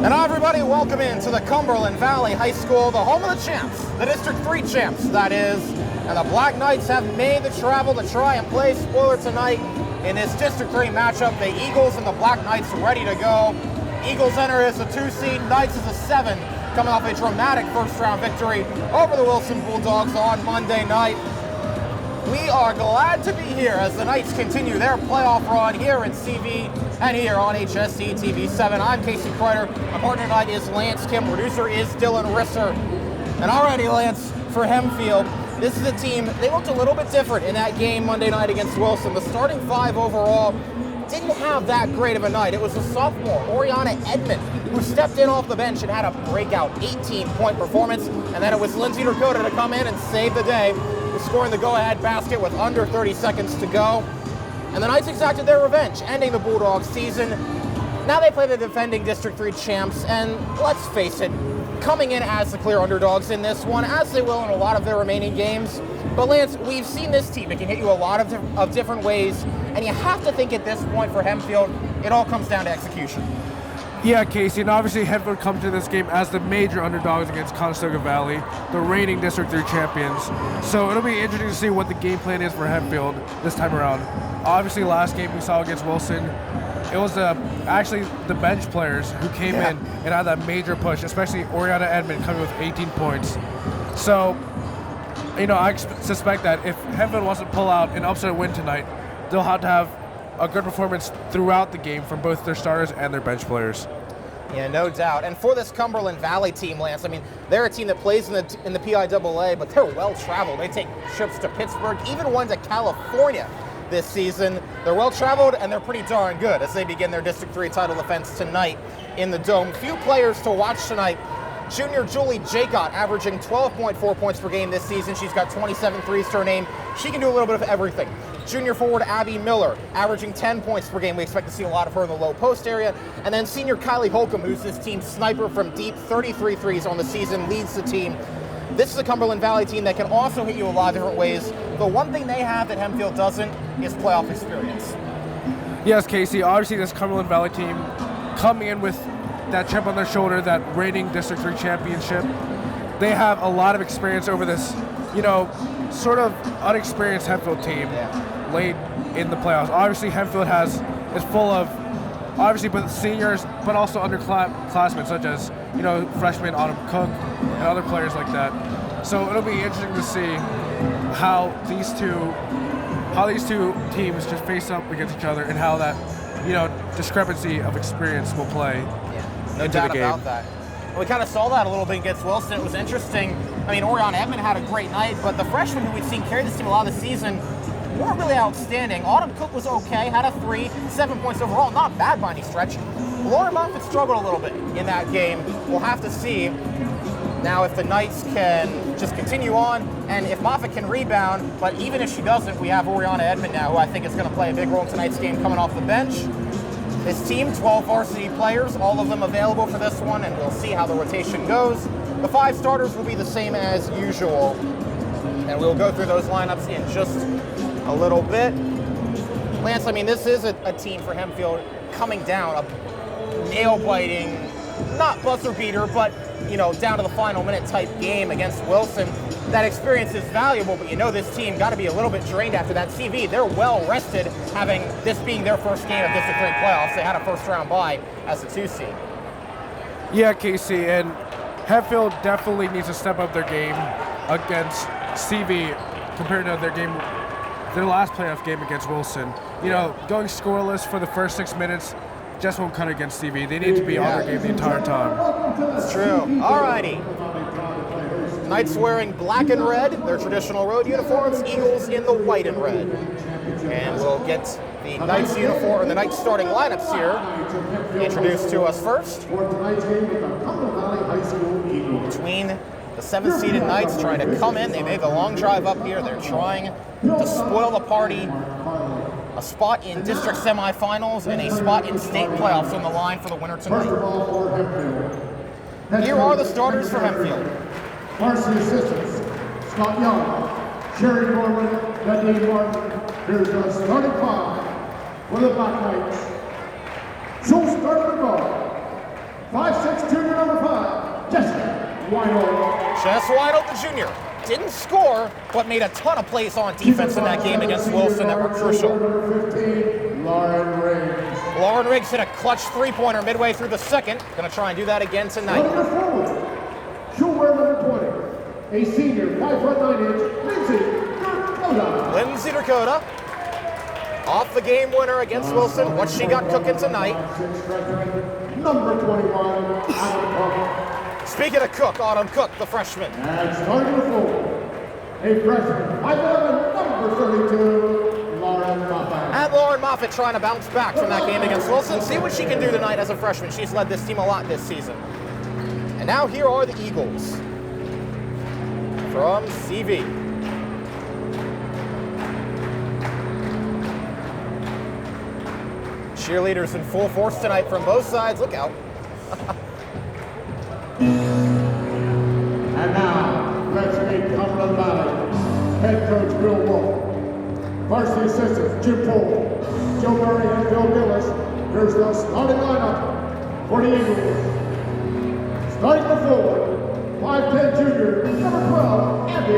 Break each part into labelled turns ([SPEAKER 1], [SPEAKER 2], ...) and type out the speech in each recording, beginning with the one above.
[SPEAKER 1] And everybody, welcome into the Cumberland Valley High School, the home of the champs, the District 3 champs, that is. And the Black Knights have made the travel to try and play spoiler tonight in this District 3 matchup. The Eagles and the Black Knights are ready to go. Eagles enter as a 2 seed, Knights as a 7, coming off a dramatic first round victory over the Wilson Bulldogs on Monday night. We are glad to be here as the Knights continue their playoff run here in CV and here on HSC TV7. I'm Kasey Kreider. My partner tonight is Lance Kim. Producer is Dylan Risser. And already, Lance, for Hempfield, this is a team, they looked a little bit different in that game Monday night against Wilson. The starting 5 overall didn't have that great of a night. It was the sophomore, Oriana Edmond, who stepped in off the bench and had a breakout 18-point performance. And then it was Lindsay Dakota to come in and save the day, scoring the go-ahead basket with under 30 seconds to go. And the Knights exacted their revenge, ending the Bulldogs season. Now they play the defending District 3 champs, and let's face it, coming in as the clear underdogs in this one, as they will in a lot of their remaining games. But Lance, we've seen this team. It can hit you a lot of different ways, and you have to think at this point for Hempfield, it all comes down to execution.
[SPEAKER 2] Yeah, Kasey, and obviously Hempfield come to this game as the major underdogs against Conestoga Valley, the reigning District 3 champions. So it'll be interesting to see what the game plan is for Hempfield this time around. Obviously, last game we saw against Wilson, it was actually the bench players who came in and had that major push, especially Oriana Edmond coming with 18 points. So, I suspect that if Hempfield wants to pull out an upset win tonight, they'll have to have a good performance throughout the game from both their starters and their bench players.
[SPEAKER 1] Yeah, no doubt. And for this Cumberland Valley team, Lance, I mean, they're a team that plays in the PIAA, but they're well-traveled. They take trips to Pittsburgh, even one to California this season. They're well-traveled, and they're pretty darn good as they begin their District 3 title defense tonight in the Dome. Few players to watch tonight. Junior Julie Jacot averaging 12.4 points per game this season. She's got 27 threes to her name. She can do a little bit of everything. Junior forward Abby Miller averaging 10 points per game. We expect to see a lot of her in the low post area. And then senior Kylie Holcomb, who's this team's sniper from deep, 33 threes on the season, leads the team. This is a Cumberland Valley team that can also hit you a lot of different ways. The one thing they have that Hempfield doesn't is playoff experience.
[SPEAKER 2] Yes, Kasey, obviously this Cumberland Valley team coming in with that chip on their shoulder, that reigning District 3 championship. They have a lot of experience over this, sort of unexperienced Hempfield team late in the playoffs. Obviously, Hempfield is full of, obviously, both seniors, but also underclassmen, such as, freshman Autumn Cook and other players like that. So it'll be interesting to see how these two teams just face up against each other and how that, discrepancy of experience will play.
[SPEAKER 1] No doubt about that. We kind of saw that a little bit against Wilson. It was interesting. I mean, Oriana Edmond had a great night, but the freshmen who we've seen carry this team a lot of the season weren't really outstanding. Autumn Cook was okay, had a 3, 7 points overall. Not bad by any stretch. Lauren Moffitt struggled a little bit in that game. We'll have to see now if the Knights can just continue on and if Moffitt can rebound. But even if she doesn't, we have Oriana Edmond now, who I think is going to play a big role in tonight's game coming off the bench. This team, 12 varsity players, all of them available for this one, and we'll see how the rotation goes. The 5 starters will be the same as usual, and we'll go through those lineups in just a little bit. Lance, I mean, this is a team for Hempfield coming down, a nail-biting, not buzzer beater, but, down to the final minute type game against Wilson. That experience is valuable, but this team got to be a little bit drained after that CV. They're well rested, having this being their first game of District 3 playoffs. They had a first round bye as a 2 seed.
[SPEAKER 2] Yeah, Kasey, and Hempfield definitely needs to step up their game against CV compared to their last playoff game against Wilson. Going scoreless for the first 6 minutes just won't cut against CV. They need to be on their game the entire time.
[SPEAKER 1] That's true. All righty. Knights wearing black and red, their traditional road uniforms. Eagles in the white and red. And we'll get the Knights uniform, or the Knights starting lineups here introduced to us first. Between the 7th-seeded Knights trying to come in. They made the long drive up here. They're trying to spoil the party. A spot in district semifinals and a spot in state playoffs on the line for the winner tonight. Here are the starters for Hempfield.
[SPEAKER 3] Varsity assistants, Scott Young, Sherry Norman, Nadine Martin. Here's the starting 5 for the Black Knights. So starting the guard, 5'6"
[SPEAKER 1] Chess Weidel, the junior, didn't score, but made a ton of plays on defense in that game against Wilson that were crucial. Lauren Riggs hit a clutch three-pointer midway through the second. Gonna try and do that again tonight.
[SPEAKER 3] She'll wear number 20, a senior, 5'9"
[SPEAKER 1] Lindsay Dakota, off the game winner against Wilson. What she got cooking tonight?
[SPEAKER 3] Number 21, Autumn
[SPEAKER 1] Speaking of Cook, Autumn Cook, the freshman.
[SPEAKER 3] And starting the floor, a freshman, 5'11", number 32, Lauren Moffett.
[SPEAKER 1] And Lauren Moffett trying to bounce back from that game against Wilson. See what she can do tonight as a freshman. She's led this team a lot this season. And now here are the Eagles from CV. Cheerleaders in full force tonight from both sides. Look out.
[SPEAKER 3] And now, let's meet Cumberland Valley head coach Bill Wolf, varsity assistants Jim Poole, Joe Murray, and Phil Gillis. Here's the starting lineup for the Eagles. Starting the forward, 5'10" junior, number 12, Abby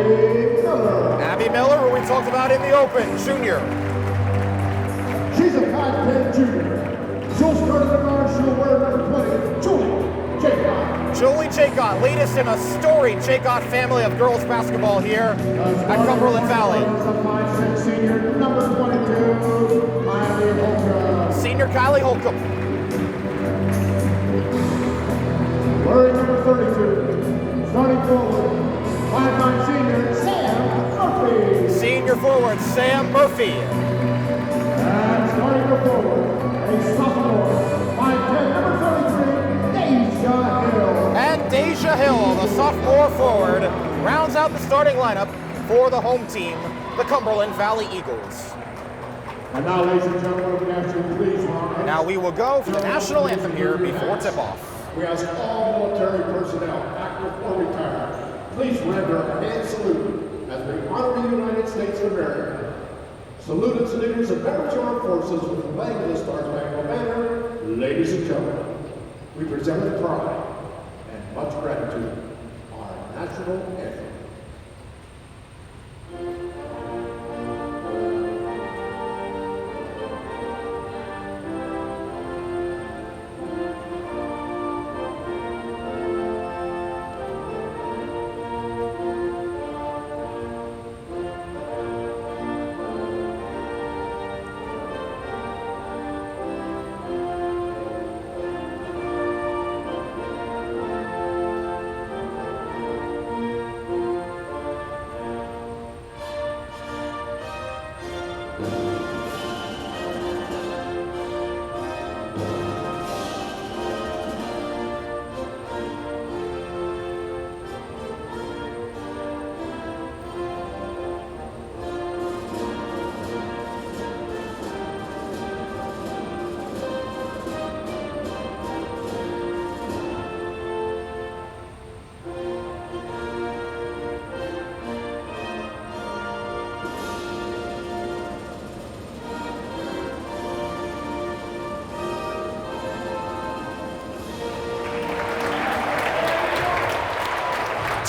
[SPEAKER 3] Miller.
[SPEAKER 1] Abby Miller, who we talked about in the open, junior.
[SPEAKER 3] She's a 5'10" junior. She'll start at the guard, she'll wear number 20, Julie Jacot.
[SPEAKER 1] Julie Jacot, latest in a storied Jacot family of girls basketball here at Cumberland Valley.
[SPEAKER 3] The 5'6" senior, number 22, Kylie Holcomb.
[SPEAKER 1] Senior Kylie Holcomb.
[SPEAKER 3] Wearing number 32, starting forward, 5'9" senior, Sam Murphy.
[SPEAKER 1] Senior forward, Sam Murphy.
[SPEAKER 3] And starting the forward, a sophomore, 5'10", number 33, Deja Hill.
[SPEAKER 1] And Deja Hill, the sophomore forward, rounds out the starting lineup for the home team, the Cumberland Valley Eagles.
[SPEAKER 3] And now, ladies and gentlemen, we ask you please rise.
[SPEAKER 1] Now we will go for the national anthem here before tip-off.
[SPEAKER 3] We ask all military personnel, active or retired, please render a hand salute as we honor the United States of America. Salute and saluters of members of our forces with the flag of the Star-Spangled Banner. Ladies and gentlemen, we present with pride and much gratitude our national anthem.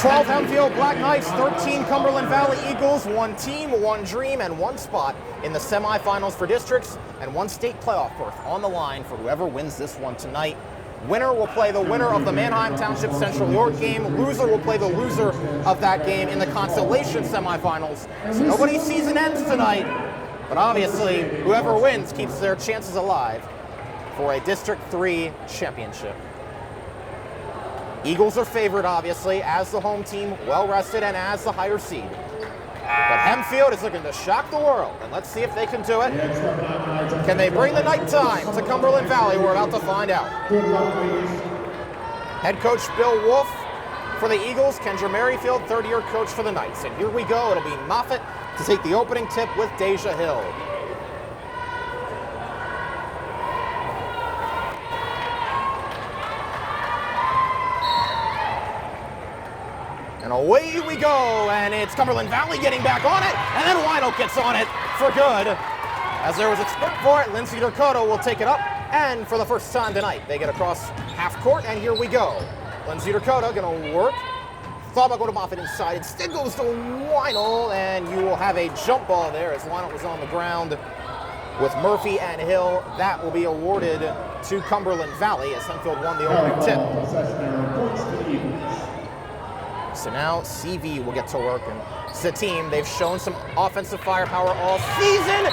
[SPEAKER 1] Hempfield Black Knights, 13 Cumberland Valley Eagles, one team, one dream, and one spot in the semifinals for districts, and one state playoff berth on the line for whoever wins this one tonight. Winner will play the winner of the Manheim Township Central York game. Loser will play the loser of that game in the consolation semifinals. So nobody's season ends tonight, but obviously whoever wins keeps their chances alive for a District 3 championship. Eagles are favored, obviously, as the home team, well-rested, and as the higher seed. But Hempfield is looking to shock the world, and let's see if they can do it. Can they bring the nighttime to Cumberland Valley? We're about to find out. Head coach Bill Wolf for the Eagles, Kendra Merrifield, third-year coach for the Knights. And here we go. It'll be Moffett to take the opening tip with Deja Hill. And away we go, and it's Cumberland Valley getting back on it, and then Weidel gets on it for good. As there was a sprint for it, Lindsay Dakota will take it up, and for the first time tonight, they get across half court, and here we go. Lindsay Dakota gonna work, Thought about going to Moffitt inside. Instead goes to Weinl, and you will have a jump ball there as Weinl was on the ground with Murphy and Hill. That will be awarded to Cumberland Valley as Hempfield won the opening tip. So now CV will get to work, and it's a team. They've shown some offensive firepower all season,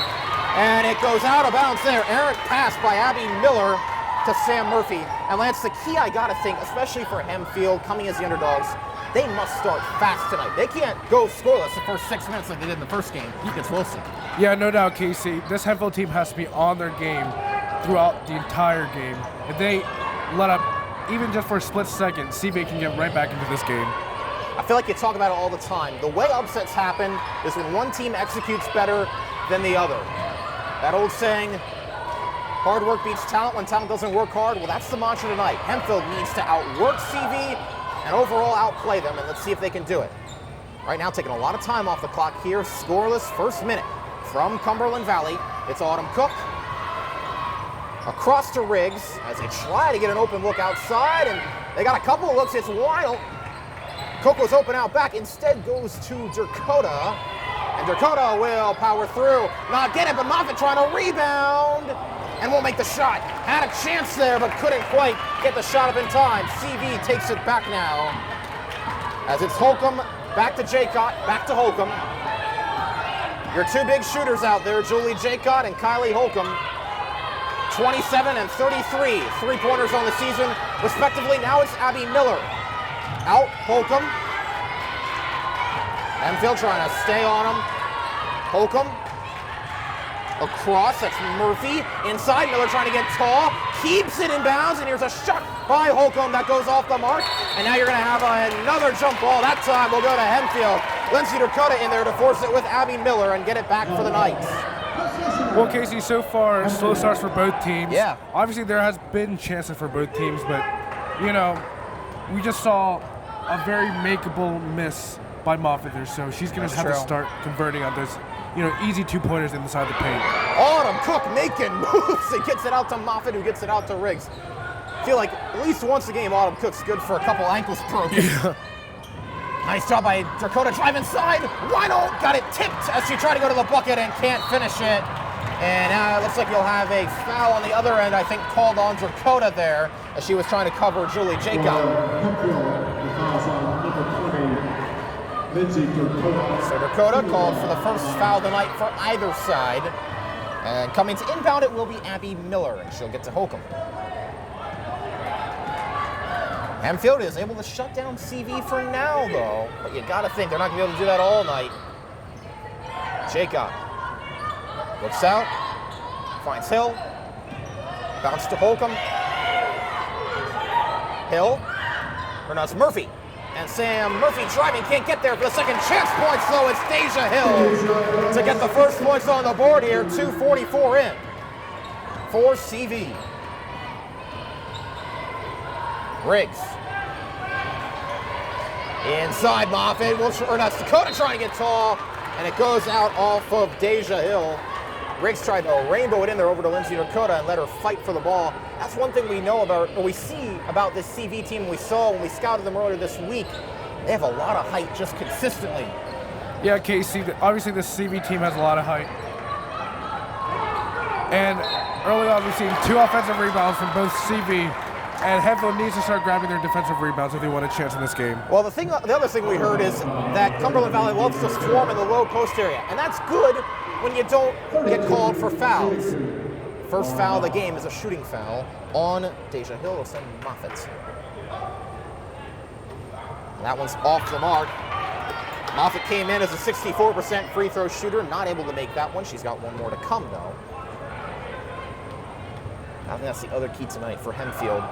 [SPEAKER 1] and it goes out of bounds there. Errant pass by Abby Miller to Sam Murphy. And Lance, the key I gotta think, especially for Hempfield coming as the underdogs, they must start fast tonight. They can't go scoreless the first 6 minutes like they did in the first game against Wilson.
[SPEAKER 2] Yeah, no doubt, Kasey. This Hempfield team has to be on their game throughout the entire game. If they let up, even just for a split second, CV can get right back into this game.
[SPEAKER 1] I feel like you talk about it all the time. The way upsets happen is when one team executes better than the other. That old saying, hard work beats talent when talent doesn't work hard. Well, that's the mantra tonight. Hempfield needs to outwork CV and overall outplay them, and let's see if they can do it. Right now, taking a lot of time off the clock here. Scoreless first minute from Cumberland Valley. It's Autumn Cook. Across to Riggs as they try to get an open look outside, and they got a couple of looks. It's Weinl. Cook was open out back. Instead goes to Dakota, and Dakota will power through. Not get it, but Moffitt trying to rebound and won't make the shot. Had a chance there, but couldn't quite get the shot up in time. CV takes it back now as it's Holcomb back to Jaycott, back to Holcomb. Your two big shooters out there, Julie Jaycott and Kylie Holcomb. 27 and 33 three-pointers on the season, respectively. Now it's Abby Miller. Out, Holcomb. Hempfield trying to stay on him. Holcomb. Across, that's Murphy. Inside, Miller trying to get tall. Keeps it in bounds, and here's a shot by Holcomb that goes off the mark. And now you're going to have another jump ball. That time will go to Hempfield. Lindsay Dakota in there to force it with Abby Miller and get it back for the Knights.
[SPEAKER 2] Well, Kasey, so far, slow starts for both teams.
[SPEAKER 1] Yeah.
[SPEAKER 2] Obviously, there has been chances for both teams, but, you know, we just saw a very makeable miss by Moffitt there, so she's going to have to start converting on those, you know, easy two-pointers inside the paint.
[SPEAKER 1] Autumn Cook making moves and gets it out to Moffitt, who gets it out to Riggs. I feel like at least once a game, Autumn Cook's good for a couple ankles broken.
[SPEAKER 2] Yeah.
[SPEAKER 1] Nice job by Dakota, drive inside. Weinl got it tipped as she tried to go to the bucket and can't finish it. And now it looks like you'll have a foul on the other end, I think called on Dakota there as she was trying to cover Julie Jaycott. So Dakota called for the first foul tonight for either side. And coming to inbound, it will be Abby Miller, and she'll get to Holcomb. Hempfield is able to shut down CV for now, though. But you gotta think they're not gonna be able to do that all night. Jaycott looks out, finds Hill, bounce to Holcomb. Hill, or no, it's Murphy. And Sam Murphy driving, can't get there for the second chance points, though. It's Deja Hill to get the first points on the board here. 2:44 in for CV. Riggs. Inside Moffitt, or not, Dakota trying to get tall, and it goes out off of Deja Hill. Riggs tried to rainbow it in there over to Lindsay Dakota and let her fight for the ball. That's one thing we know about, or we see about this CV team we saw when we scouted them earlier this week. They have a lot of height just consistently.
[SPEAKER 2] Yeah, Kasey, obviously this CV team has a lot of height. And early on we've seen 2 offensive rebounds from both CV, and Hempfield needs to start grabbing their defensive rebounds if they want a chance in this game.
[SPEAKER 1] Well, the other thing we heard is that Cumberland Valley loves to swarm in the low post area, and that's good when you don't get called for fouls. First foul of the game is a shooting foul on Deja Hill. It'll send Moffitt. That one's off the mark. Moffitt came in as a 64% free throw shooter, not able to make that one. She's got one more to come, though. I think that's the other key tonight for Hempfield.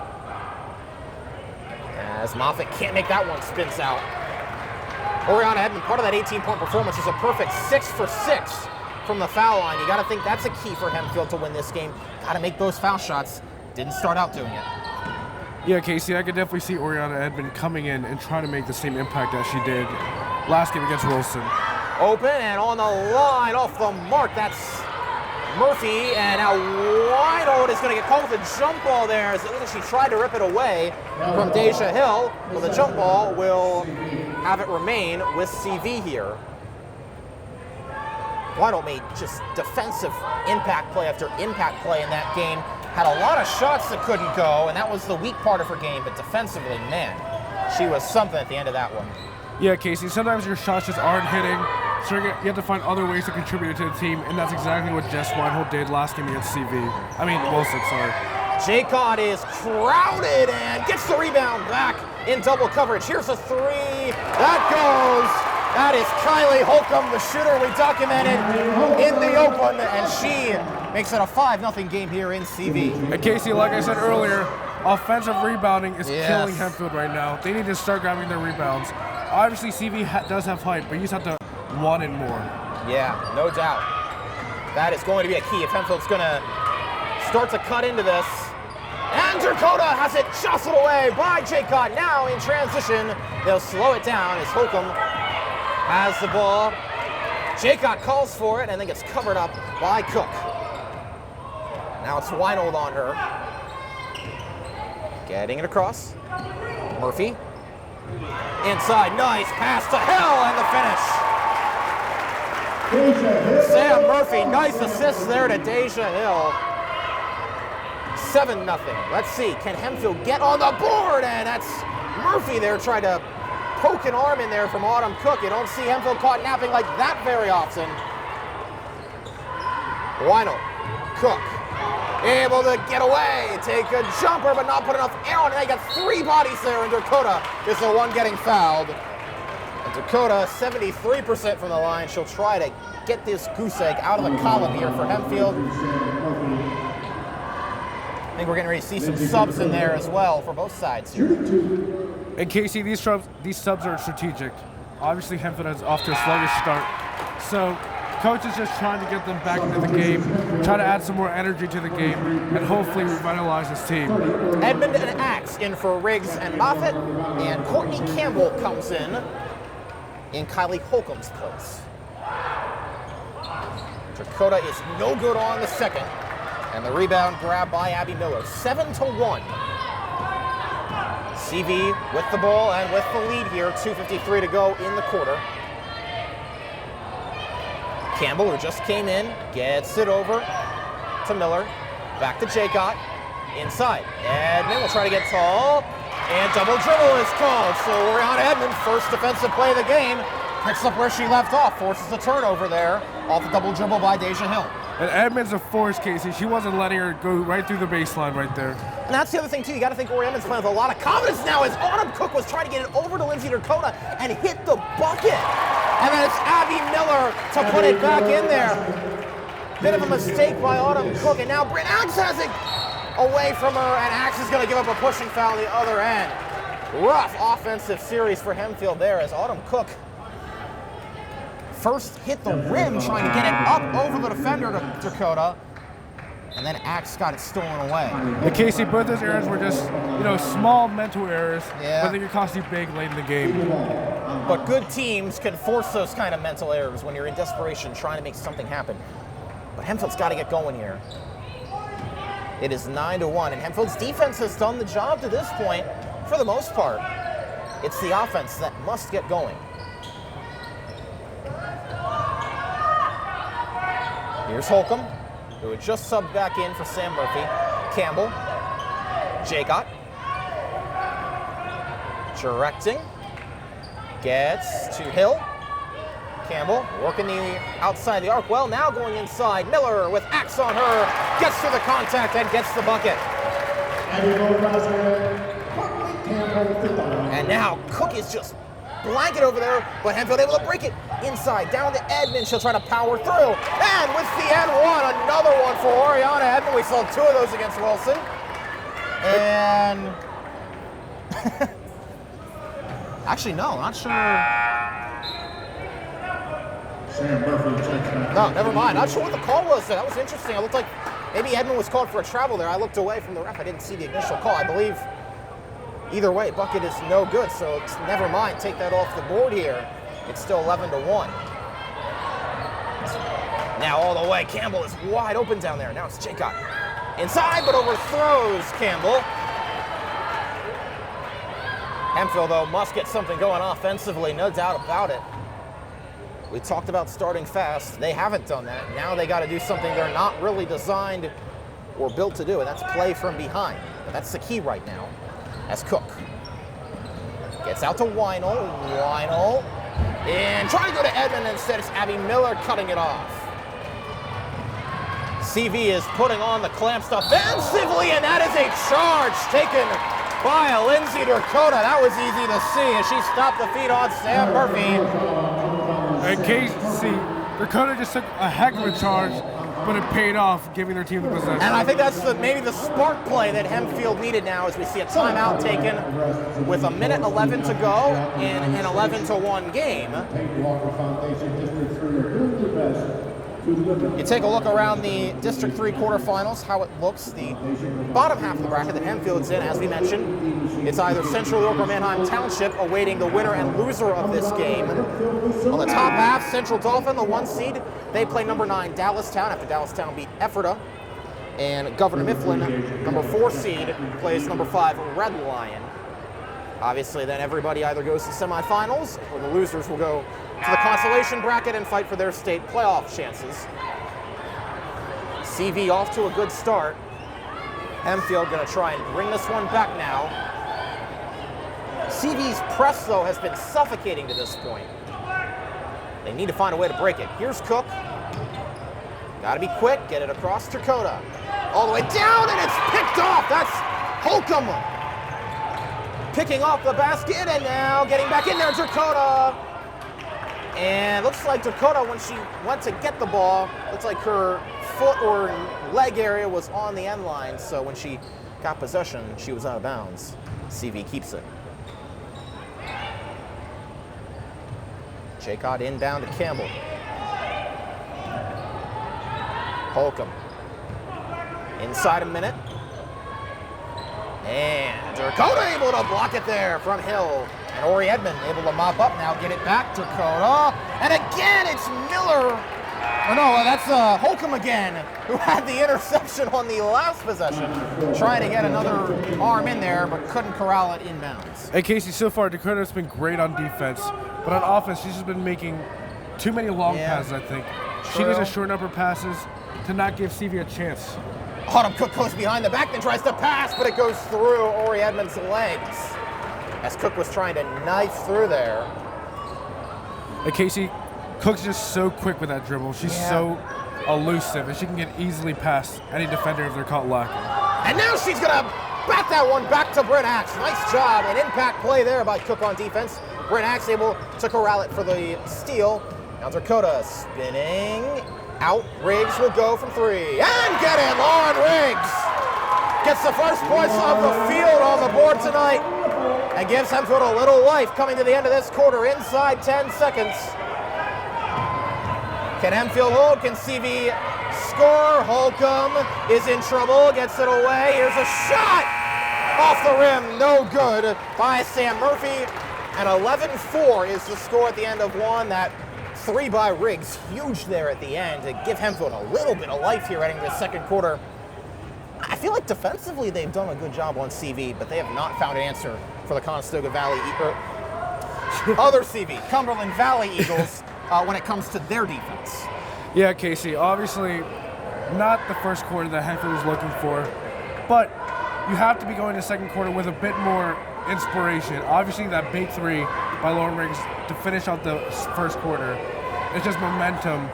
[SPEAKER 1] As Moffitt can't make that one, spins out. Oriana Edmond, part of that 18-point performance, is a perfect 6 for 6 from the foul line. You got to think that's a key for Hempfield to win this game. Got to make those foul shots. Didn't start out doing it.
[SPEAKER 2] Yeah, Kasey, I could definitely see Oriana Edmond coming in and trying to make the same impact as she did last game against Wilson.
[SPEAKER 1] Open and on the line, off the mark. That's Murphy, and now Weinl is going to get called with a jump ball there. As it looks like she tried to rip it away from Deja Hill. Well, the jump ball will have it remain with CV here. Weinhold made just defensive impact play after impact play in that game. Had a lot of shots that couldn't go, and that was the weak part of her game, but defensively, man, she was something at the end of that one.
[SPEAKER 2] Yeah, Kasey, sometimes your shots just aren't hitting, so you have to find other ways to contribute to the team, and that's exactly what Jess Weinhold did last game against Wilson, sorry.
[SPEAKER 1] Jaycott is crowded and gets the rebound back in double coverage. Here's a three. That goes. That is Kylie Holcomb, the shooter we documented in the open, and she makes it a 5-0 game here in CV.
[SPEAKER 2] And Kasey, like I said earlier, offensive rebounding is killing Hempfield right now. They need to start grabbing their rebounds. Obviously, CV does have height, but you just have to want it more. Yeah,
[SPEAKER 1] no doubt. That is going to be a key if Hempfield's going to start to cut into this. And Dakota has it jostled away by Jaycott. Now in transition, they'll slow it down as Holcomb has the ball. Jaycott calls for it and then gets covered up by Cook. Now it's Weinhold on her. Getting it across. Murphy. Inside, nice pass to Hill and the finish. Sam Murphy, nice assist there to Deja Hill. 7-0. Let's see, can Hempfield get on the board? And that's Murphy there trying to poke an arm in there from Autumn Cook. You don't see Hempfield caught napping like that very often. Weinhold, Cook, able to get away, take a jumper, but not put enough air on it. They got 3 bodies there, and Dakota is the one getting fouled. And Dakota, 73% from the line. She'll try to get this goose egg out of the column here for Hempfield. I think we're getting ready to see some subs in there as well for both sides here.
[SPEAKER 2] And Kasey, these subs are strategic. Obviously, Hempfield is off to a sluggish start. So, coach is just trying to get them back into the game, try to add some more energy to the game, and hopefully revitalize this team.
[SPEAKER 1] Edmond and Axe in for Riggs and Moffitt, and Courtney Campbell comes in Kylie Holcomb's place. Dakota is no good on the second. And the rebound grabbed by Abby Miller, 7-1. CV with the ball and with the lead here, 2:53 to go in the quarter. Campbell, who just came in, gets it over to Miller. Back to Jaycott, inside. Edmond will try to get tall, and double dribble is called. So Rihanna Edmond, first defensive play of the game, picks up where she left off, forces the turnover there, off the double dribble by Deja Hill.
[SPEAKER 2] And Edmond's a force, Kasey. She wasn't letting her go right through the baseline right there.
[SPEAKER 1] And that's the other thing, too. You got to think Ori Edmonds playing with a lot of confidence now as Autumn Cook was trying to get it over to Lindsay Dakota and hit the bucket. And then it's Abby Miller to put it back in there. Bit of a mistake by Autumn Cook, and now Britt Axe has it away from her, and Axe is going to give up a pushing foul on the other end. Rough offensive series for Hempfield there as Autumn Cook first hit the rim trying to get it up over the defender to Dakota, and then Axe got it stolen away.
[SPEAKER 2] And Kasey, both those errors were just, small mental errors, but they could cost you big late in the game.
[SPEAKER 1] But good teams can force those kind of mental errors when you're in desperation trying to make something happen. But Hempfield's got to get going here. It is 9-1, and Hempfield's defense has done the job to this point for the most part. It's the offense that must get going. Here's Holcomb, who had just subbed back in for Sam Murphy. Campbell, Jaycott, directing, gets to Hill. Campbell working the outside the arc. Well, now going inside. Miller with Axe on her, gets to the contact and gets the bucket. And now Cook is just blanket over there, but Hempfield able to break it inside, down to Edmond. She'll try to power through, and with the N1, another one for Oriana Edmond. We saw 2 of those against Wilson, and actually no, not sure. No, never mind. Not sure what the call was there. That was interesting. It looked like maybe Edmond was called for a travel there. I looked away from the ref. I didn't see the initial call. I believe either way, bucket is no good, so it's never mind. Take that off the board here. It's still 11-1. Now all the way, Campbell is wide open down there. Now it's Jaycott. Inside, but overthrows Campbell. Hempfield, though, must get something going offensively, no doubt about it. We talked about starting fast. They haven't done that. Now they got to do something they're not really designed or built to do, and that's play from behind. But that's the key right now. As Cook gets out to Weinl. Weinl. And trying to go to Edmond, instead it's Abby Miller cutting it off. CV is putting on the clamps offensively, and that is a charge taken by Lindsay Dakota. That was easy to see as she stopped the feet on Sam Murphy.
[SPEAKER 2] And Kasey, Dakota just took a heck of a charge, but it paid off, giving their team the possession.
[SPEAKER 1] And I think that's maybe the spark play that Hempfield needed now, as we see a timeout taken with 1:11 to go in an 11-1 game. You take a look around the District 3 quarterfinals, how it looks. The bottom half of the bracket that Hempfield's in, as we mentioned, it's either Central York or Manheim Township awaiting the winner and loser of this game. On the top half, Central Dauphin, the 1 seed, they play number 9 Dallastown after Dallastown beat Ephrata. And Governor Mifflin, number 4 seed, plays number 5 Red Lion. Obviously, then everybody either goes to semifinals or the losers will go to the consolation bracket and fight for their state playoff chances. CV off to a good start. Hempfield going to try and bring this one back now. CV's press, though, has been suffocating to this point. They need to find a way to break it. Here's Cook. Got to be quick, get it across Dakota. All the way down, and it's picked off. That's Holcomb picking off the basket, and now getting back in there, Dakota. And looks like Dakota, when she went to get the ball, looks like her foot or leg area was on the end line. So when she got possession, she was out of bounds. CV keeps it. Jaycott inbound to Campbell. Holcomb. Inside a minute. And Dakota able to block it there from Hill. And Ori Edmond able to mop up now, get it back to Dakota. And again, it's Miller. Oh no, that's Holcomb again, who had the interception on the last possession. Trying to get another arm in there, but couldn't corral it inbounds.
[SPEAKER 2] Hey Kasey, so far Dakota's been great on defense, but on offense she's just been making too many long passes, I think. She needs to shorten up her passes to not give CV a chance.
[SPEAKER 1] Autumn Cook goes behind the back, then tries to pass, but it goes through Ori Edmond's legs. As Cook was trying to knife through there.
[SPEAKER 2] Hey Kasey, Cook's just so quick with that dribble. She's so elusive, and she can get easily past any defender if they're caught lacking.
[SPEAKER 1] And now she's gonna bat that one back to Brent Axe. Nice job, an impact play there by Cook on defense. Brent Axe able to corral it for the steal. Now Dakota spinning out. Riggs will go from 3 and get it. Lauren Riggs gets the first points of the field on the board tonight and gives Hempfield a little life coming to the end of this quarter. Inside 10 seconds. Can Hempfield hold? Can CV score? Holcomb is in trouble, gets it away. Here's a shot off the rim, no good by Sam Murphy. And 11-4 is the score at the end of one. That 3 by Riggs, huge there at the end to give Hempfield a little bit of life here heading to the second quarter. I feel like defensively they've done a good job on CV, but they have not found an answer for the Conestoga Valley, other CV, Cumberland Valley Eagles, when it comes to their defense.
[SPEAKER 2] Yeah, Kasey, obviously not the first quarter that Hempfield was looking for, but you have to be going to second quarter with a bit more inspiration. Obviously that big 3 by Lauren Riggs to finish out the first quarter. It's just momentum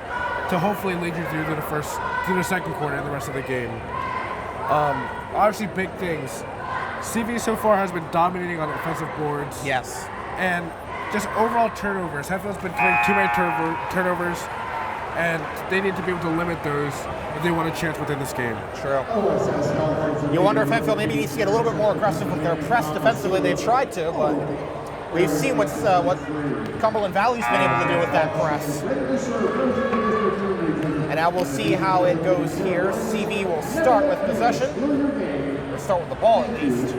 [SPEAKER 2] to hopefully lead you through the second quarter and the rest of the game. Obviously big things. CV so far has been dominating on offensive boards.
[SPEAKER 1] Yes.
[SPEAKER 2] And just overall turnovers. Hempfield's been committing too many turnovers, and they need to be able to limit those if they want a chance within this game.
[SPEAKER 1] True. You wonder if Hempfield maybe needs to get a little bit more aggressive with their press defensively. They've tried to, but we've seen what Cumberland Valley's been able to do with that press. And now we'll see how it goes here. CV will start with possession. Or start with the ball at least.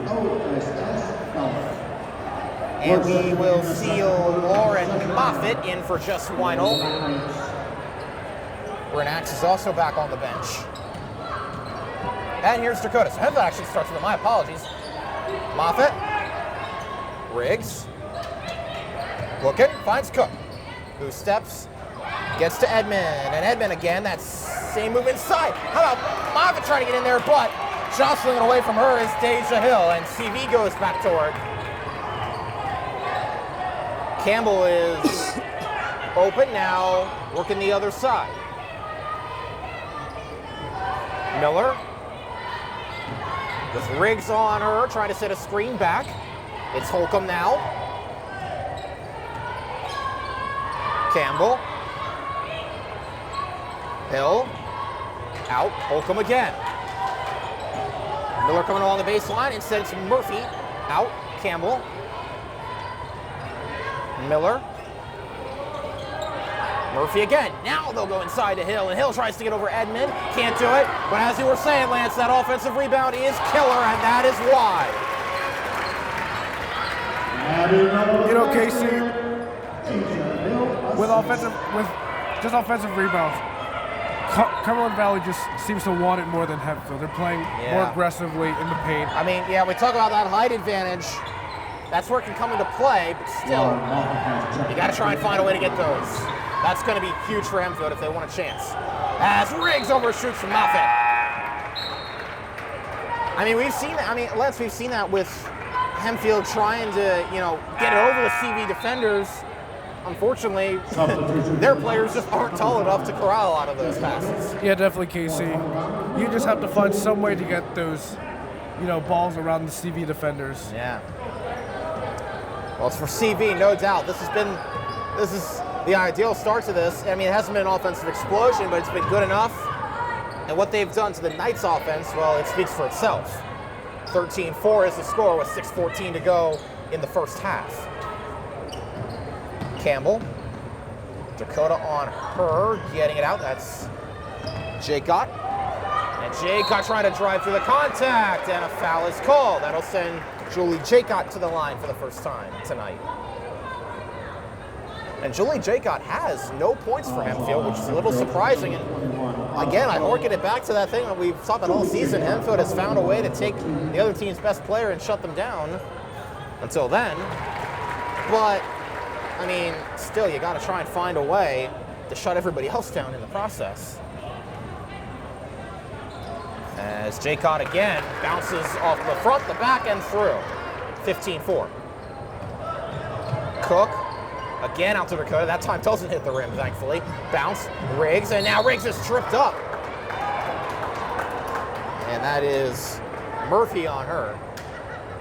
[SPEAKER 1] And we will see Lauren Moffitt in for Jess Weinl. Brent Axe is also back on the bench. And here's Dakota. So Hempfield actually starts with my apologies. Moffitt Riggs. Looking, finds Cook, who steps, gets to Edmond, and Edmond again, that same move inside. How about Moffitt trying to get in there, but jostling away from her is Deja Hill, and CV goes back to work. Campbell is open now, working the other side. Miller with Riggs on her, trying to set a screen back. It's Holcomb now. Campbell. Hill. Out. Holcomb again. Miller coming along the baseline. Instead it's Murphy. Out. Campbell. Miller. Murphy again. Now they'll go inside to Hill, and Hill tries to get over Edmond. Can't do it. But as you were saying, Lance, that offensive rebound is killer, and that is why.
[SPEAKER 2] You know, Kasey, with just offensive rebounds, Cumberland Valley just seems to want it more than Hempfield. They're playing more aggressively in the paint.
[SPEAKER 1] I mean, yeah, we talk about that height advantage. That's where it can come into play, but still, you got to try and find a way to get those. That's going to be huge for Hempfield if they want a chance. As Riggs overshoots from Moffitt. I mean, we've seen that. I mean, we've seen that with Hempfield trying to, get it over the CV defenders. Unfortunately, their players just aren't tall enough to corral a lot of those passes.
[SPEAKER 2] Yeah, definitely, Kasey. You just have to find some way to get those, balls around the CV defenders.
[SPEAKER 1] Yeah. Well, it's for CV, no doubt. This is the ideal start to this. I mean, it hasn't been an offensive explosion, but it's been good enough. And what they've done to the Knights offense, well, it speaks for itself. 13-4 is the score with 6:14 to go in the first half. Campbell. Dakota on her, getting it out. That's Jaycott. And Jaycott trying to drive through the contact, and a foul is called. That'll send Julie Jaycott to the line for the first time tonight. And Julie Jaycott has no points for Hempfield, which is a little surprising. And again, I harken it back to that thing that we've talked about all season. Hempfield has found a way to take the other team's best player and shut them down until then. But, I mean, still, you got to try and find a way to shut everybody else down in the process. As Jaycott again bounces off the front, the back, and through. 15-4. Cook. Again out to Dakota. That time doesn't hit the rim, thankfully. Bounce, Riggs, and now Riggs is tripped up. And that is Murphy on her.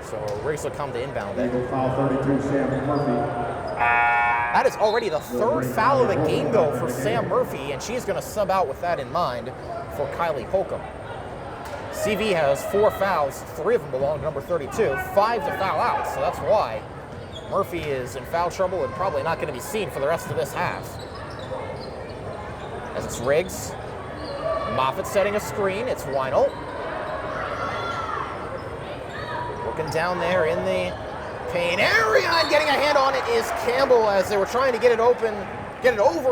[SPEAKER 1] So Riggs will come to inbound there.
[SPEAKER 3] Foul 32, Sam Murphy.
[SPEAKER 1] That is already the third foul of the game, though, for Sam Murphy, and she's going to sub out with that in mind for Kylie Holcomb. CV has 4 fouls, 3 of them belong to number 32, 5 to foul out, so that's why Murphy is in foul trouble and probably not going to be seen for the rest of this half. As it's Riggs. Moffitt setting a screen. It's Weinelt. Working down there in the paint area and getting a hand on it is Campbell as they were trying to get it over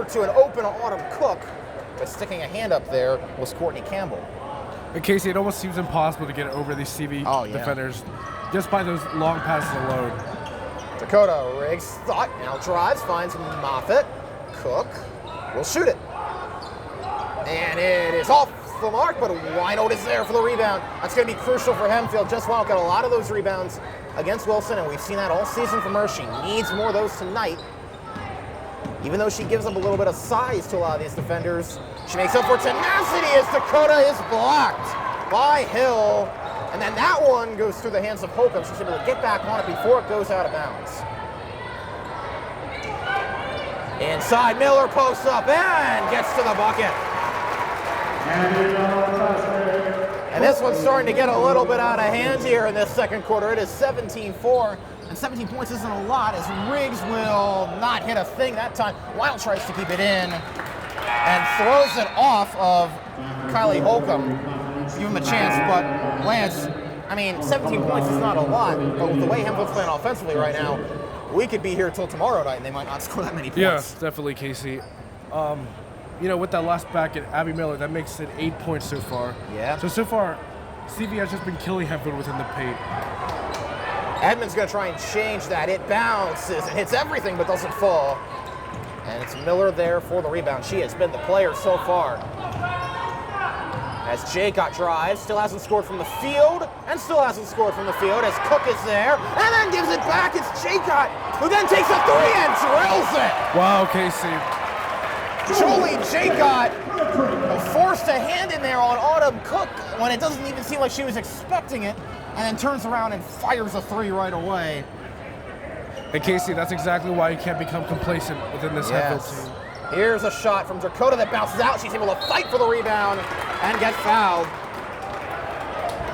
[SPEAKER 1] to an open Autumn Cook. But sticking a hand up there was Courtney Campbell.
[SPEAKER 2] In Kasey, it almost seems impossible to get over these CV defenders just by those long passes alone.
[SPEAKER 1] Dakota Riggs thought, now drives, finds Moffitt. Cook will shoot it. And it is off the mark, but Weinelt is there for the rebound. That's going to be crucial for Hempfield. Just Weinelt got a lot of those rebounds against Wilson, and we've seen that all season from her. She needs more of those tonight. Even though she gives up a little bit of size to a lot of these defenders, she makes up for tenacity as Dakota is blocked by Hill. And then that one goes through the hands of Holcomb. She's able to get back on it before it goes out of bounds. Inside, Miller posts up and gets to the bucket. And this one's starting to get a little bit out of hand here in this second quarter. It is 17-4, and 17 points isn't a lot as Riggs will not hit a thing that time. Weinelt tries to keep it in and throws it off of Kylie Holcomb. Give him a chance, but Lance, I mean, 17 points is not a lot, but with the way Hempfield's playing offensively right now, we could be here till tomorrow night and they might not score that many points.
[SPEAKER 2] Yeah, definitely, Kasey. With that last back at Abby Miller, that makes it 8 points so far.
[SPEAKER 1] Yeah.
[SPEAKER 2] So far, CV has just been killing Hempfield within the paint.
[SPEAKER 1] Edmond's going to try and change that. It bounces and hits everything but doesn't fall. And it's Miller there for the rebound. She has been the player so far. As Jaycott drives, still hasn't scored from the field, and still hasn't scored from the field as Cook is there, and then gives it back. It's Jaycott, who then takes a three and drills it.
[SPEAKER 2] Wow, Kasey.
[SPEAKER 1] Jolie Jaycott forced a hand in there on Autumn Cook when it doesn't even seem like she was expecting it, and then turns around and fires a three right away.
[SPEAKER 2] And Kasey, that's exactly why you can't become complacent within this Hempfield team.
[SPEAKER 1] Here's a shot from Dakota that bounces out. She's able to fight for the rebound and get fouled.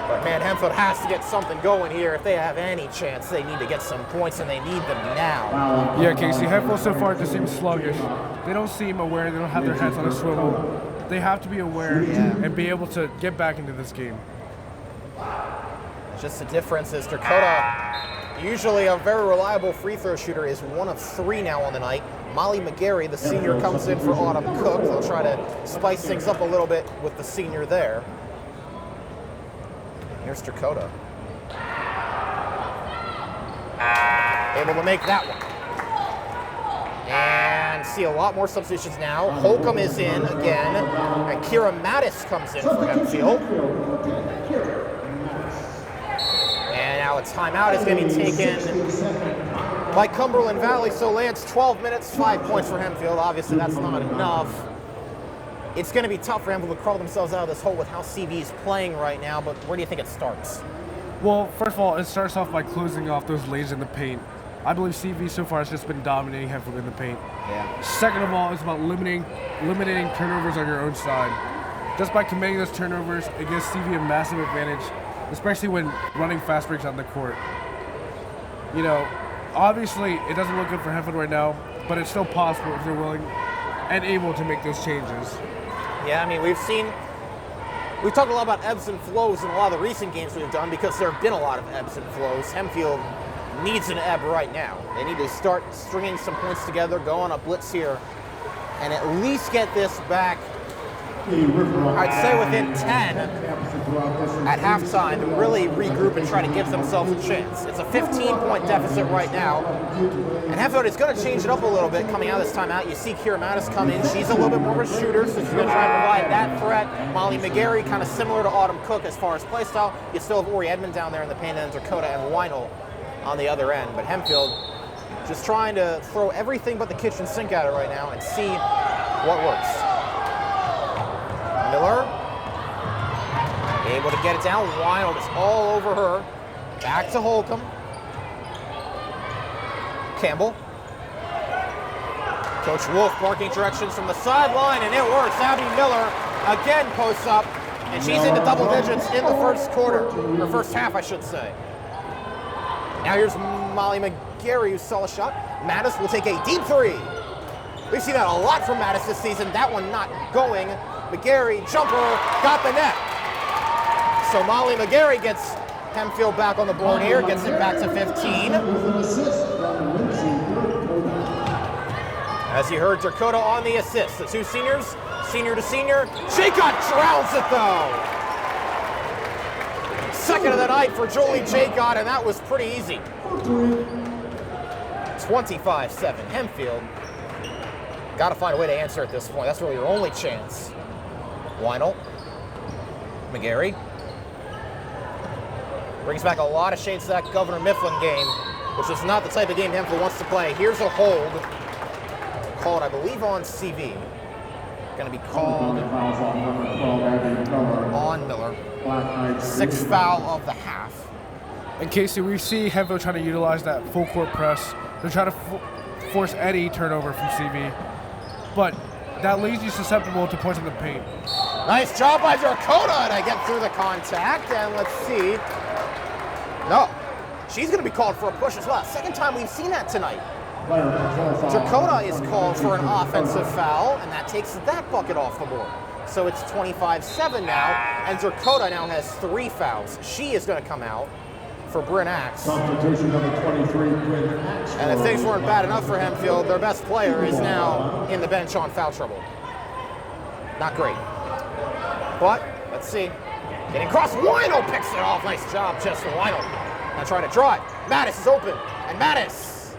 [SPEAKER 1] But man, Hempfield has to get something going here. If they have any chance, they need to get some points, and they need them now.
[SPEAKER 2] Yeah, Kasey, Hempfield so far just seems sluggish. They don't seem aware. They don't have their heads on a swivel. They have to be aware and be able to get back into this game.
[SPEAKER 1] Just the difference is Dakota, usually a very reliable free throw shooter, is 1 of 3 now on the night. Molly McGarry, the senior, comes in for Autumn Cook. They'll try to spice things up a little bit with the senior there. Here's Dakota. Able to make that one. And see a lot more substitutions now. Holcomb is in again, and Kira Mattis comes in for Hempfield. And now a timeout is going to be taken by Cumberland Valley, so Lance, 12 minutes, 5 points for Hempfield. Obviously, that's not enough. It's going to be tough for Hempfield to crawl themselves out of this hole with how CV is playing right now, but where do you think it starts?
[SPEAKER 2] Well, first of all, it starts off by closing off those lanes in the paint. I believe CV so far has just been dominating Hempfield in the paint.
[SPEAKER 1] Yeah.
[SPEAKER 2] Second of all, it's about eliminating turnovers on your own side. Just by committing those turnovers, it gives CV a massive advantage, especially when running fast breaks on the court. You know, obviously, it doesn't look good for Hempfield right now, but it's still possible if they're willing and able to make those changes.
[SPEAKER 1] Yeah, I mean, we've talked a lot about ebbs and flows in a lot of the recent games we've done because there have been a lot of ebbs and flows. Hempfield needs an ebb right now. They need to start stringing some points together, go on a blitz here, and at least get this back, I'd say within 10 at halftime, to really regroup and try to give themselves a chance. It's a 15-point deficit right now, and Hempfield is going to change it up a little bit coming out of this timeout. You see Kira Mattis come in. She's a little bit more of a shooter, so she's going to try and provide that threat. Molly McGarry, kind of similar to Autumn Cook as far as play style. You still have Ori Edmond down there in the paint, and Dakota and Weinel on the other end. But Hempfield just trying to throw everything but the kitchen sink at it right now and see what works. Miller, able to get it down. Weinel is all over her. Back to Holcomb. Campbell. Coach Wolf barking directions from the sideline, and it works. Abby Miller again posts up, and she's into double digits in the first quarter, or first half, I should say. Now here's Molly McGarry, who saw a shot. Mattis will take a deep three. We've seen that a lot from Mattis this season. That one not going. McGarry, jumper, got the net. So Molly McGarry gets Hempfield back on the board here, gets it back to 15. As you heard, Dakota on the assist. The two seniors, senior to senior. Jaycott drowns it though. Second of the night for Jolie Jaycott, and that was pretty easy. 25-7, Hempfield. Got to find a way to answer at this point. That's really your only chance. Weinel, McGarry. Brings back a lot of shades to that Governor Mifflin game, which is not the type of game Hempfield wants to play. Here's a hold, called, I believe, on CV. Going to be called on Miller. Sixth foul of the half.
[SPEAKER 2] And Kasey, we see Hempfield trying to utilize that full court press. They're trying to force any turnover from CV, but that leaves you susceptible to points in the paint.
[SPEAKER 1] Nice job by Dakota to get through the contact, and let's see. No, she's going to be called for a push as well. Second time we've seen that tonight. Dakota is called for an offensive foul, and that takes that bucket off the board. So it's 25-7 now, and Dakota now has 3 fouls. She is going to come out for Bryn Axe.
[SPEAKER 3] Substitution number 23, Bryn Axe.
[SPEAKER 1] And if things weren't bad enough for Hempfield, their best player is now in the bench on foul trouble. Not great. But, let's see. Getting crossed, Weinel picks it off. Nice job, Chester Weinel. Now trying to drive. Mattis is open, and Mattis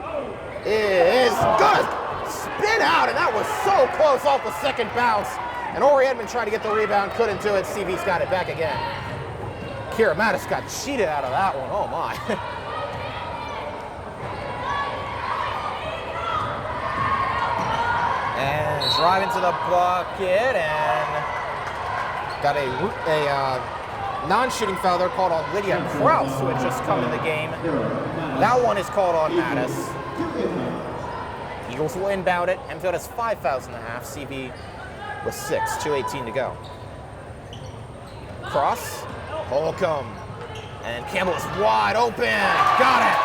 [SPEAKER 1] is gonna spin out, and that was so close off the second bounce. And Ori Edmond tried to get the rebound, couldn't do it. CV's got it back again. Kira Mattis got cheated out of that one. Oh my. And drive into the bucket, and got a non-shooting foul there called on Lydia Krause, who had just come in the game. That one is called on Mattis. Eagles will inbound it. Hempfield has 5 fouls and a half. CV with 6, 2:18 to go. Cross, Holcomb, and Campbell is wide open. Got it.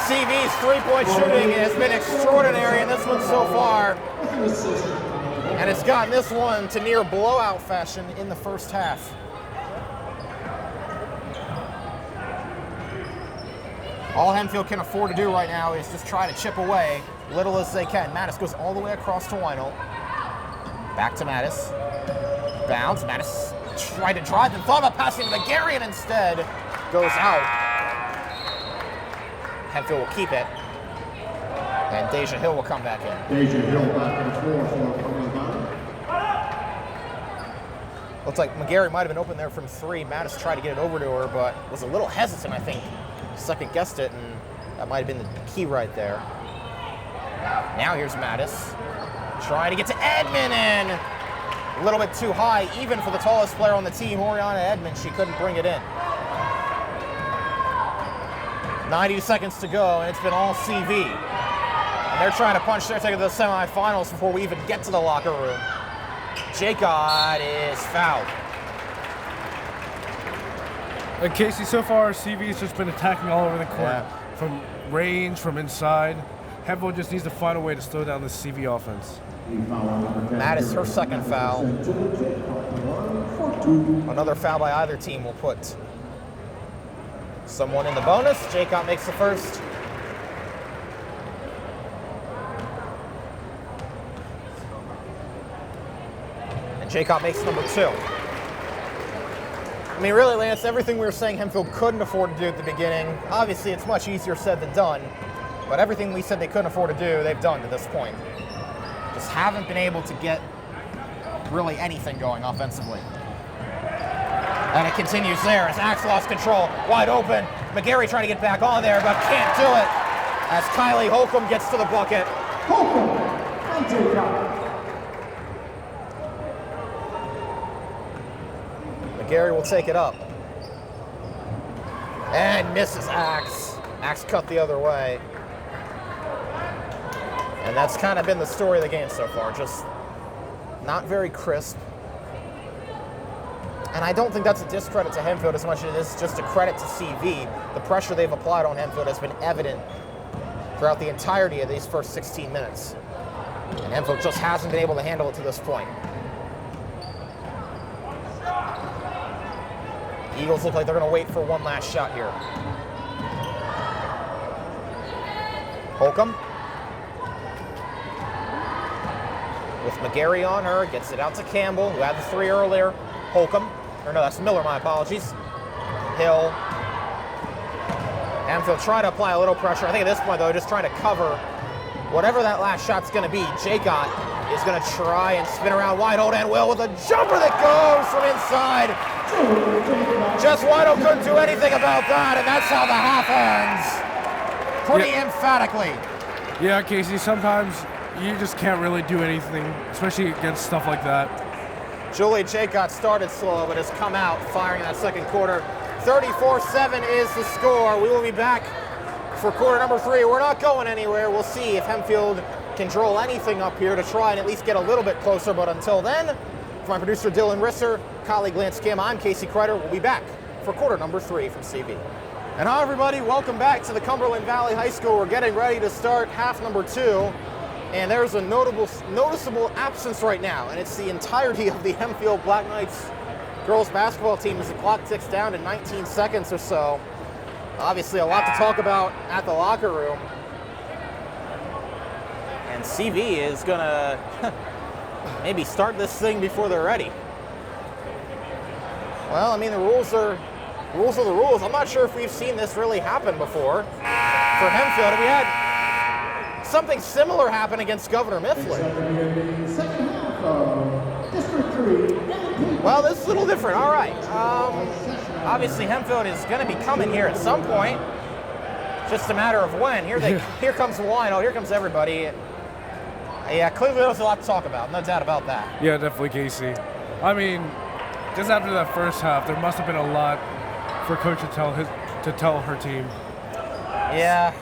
[SPEAKER 1] CV's three-point shooting has been extraordinary in this one so far. And it's gotten this one to near blowout fashion in the first half. All Hempfield can afford to do right now is just try to chip away little as they can. Mattis goes all the way across to Weinhold. Back to Mattis. Bounce. Mattis tried to drive and thought about passing to McGarry, and instead goes out. Hempfield will keep it. And Deja Hill will come back in.
[SPEAKER 3] Deja Hill back in the floor for Cumberland Valley.
[SPEAKER 1] Looks like McGarry might have been open there from 3. Mattis tried to get it over to her, but was a little hesitant, I think. Second guessed it, and that might have been the key right there. Now here's Mattis. Trying to get to Edmond, and a little bit too high, even for the tallest player on the team, Oriana Edmond. She couldn't bring it in. 90 seconds to go, and it's been all CV. And they're trying to punch their ticket to the semifinals before we even get to the locker room. Jacob is fouled.
[SPEAKER 2] And Kasey, so far, CV's just been attacking all over the court.
[SPEAKER 1] Yeah.
[SPEAKER 2] From range, from inside. Hempfield just needs to find a way to slow down the CV offense.
[SPEAKER 1] Mattis, her second foul. Another foul by either team will put someone in the bonus. Jacob makes the first. And Jacob makes number 2. I mean, really, Lance, everything we were saying Hempfield couldn't afford to do at the beginning, obviously it's much easier said than done, but everything we said they couldn't afford to do, they've done to this point. Just haven't been able to get really anything going offensively. And it continues there as Axe lost control, wide open. McGarry trying to get back on there, but can't do it as Kylie Holcomb gets to the bucket.
[SPEAKER 3] Holcomb and Jacob.
[SPEAKER 1] McGarry will take it up. And misses Axe. Axe cut the other way. And that's kind of been the story of the game so far. Just not very crisp. And I don't think that's a discredit to Hempfield as much as it is just a credit to CV. The pressure they've applied on Hempfield has been evident throughout the entirety of these first 16 minutes. And Hempfield just hasn't been able to handle it to this point. Eagles look like they're going to wait for one last shot here. Holcomb. With McGarry on her, gets it out to Campbell, who had the 3 earlier. Holcomb. Or no, that's Miller, my apologies. Hill. Hempfield trying to apply a little pressure. I think at this point, though, just trying to cover whatever that last shot's going to be. Jacob is going to try and spin around Weinhold, and Will with a jumper that goes from inside. Just Weinhold couldn't do anything about that, and that's how the half ends. Pretty emphatically.
[SPEAKER 2] Yeah, Kasey, sometimes you just can't really do anything, especially against stuff like that.
[SPEAKER 1] Julie Jacob started slow, but has come out firing that second quarter. 34-7 is the score. We will be back for quarter number 3. We're not going anywhere. We'll see if Hempfield can draw anything up here to try and at least get a little bit closer. But until then, for my producer Dylan Risser, colleague Lance Kim, I'm Kasey Kreider. We'll be back for quarter number 3 from CV. And hi everybody, welcome back to the Cumberland Valley High School. We're getting ready to start half number 2. And there's a noticeable absence right now, and it's the entirety of the Hempfield Black Knights girls basketball team as the clock ticks down to 19 seconds or so. Obviously a lot to talk about at the locker room. And CV is gonna maybe start this thing before they're ready. Well, I mean, the rules are rules are the rules. I'm not sure if we've seen this really happen before for Hempfield. We had something similar happen against Governor Mifflin. Well, this is a little different. All right. Obviously, Hempfield is going to be coming here at some point. Just a matter of when. Here comes the line. Oh, here comes everybody. Yeah, clearly there's a lot to talk about. No doubt about that.
[SPEAKER 2] Yeah, definitely, Kasey. I mean, just after that first half, there must have been a lot for Coach to tell her team.
[SPEAKER 1] Yeah,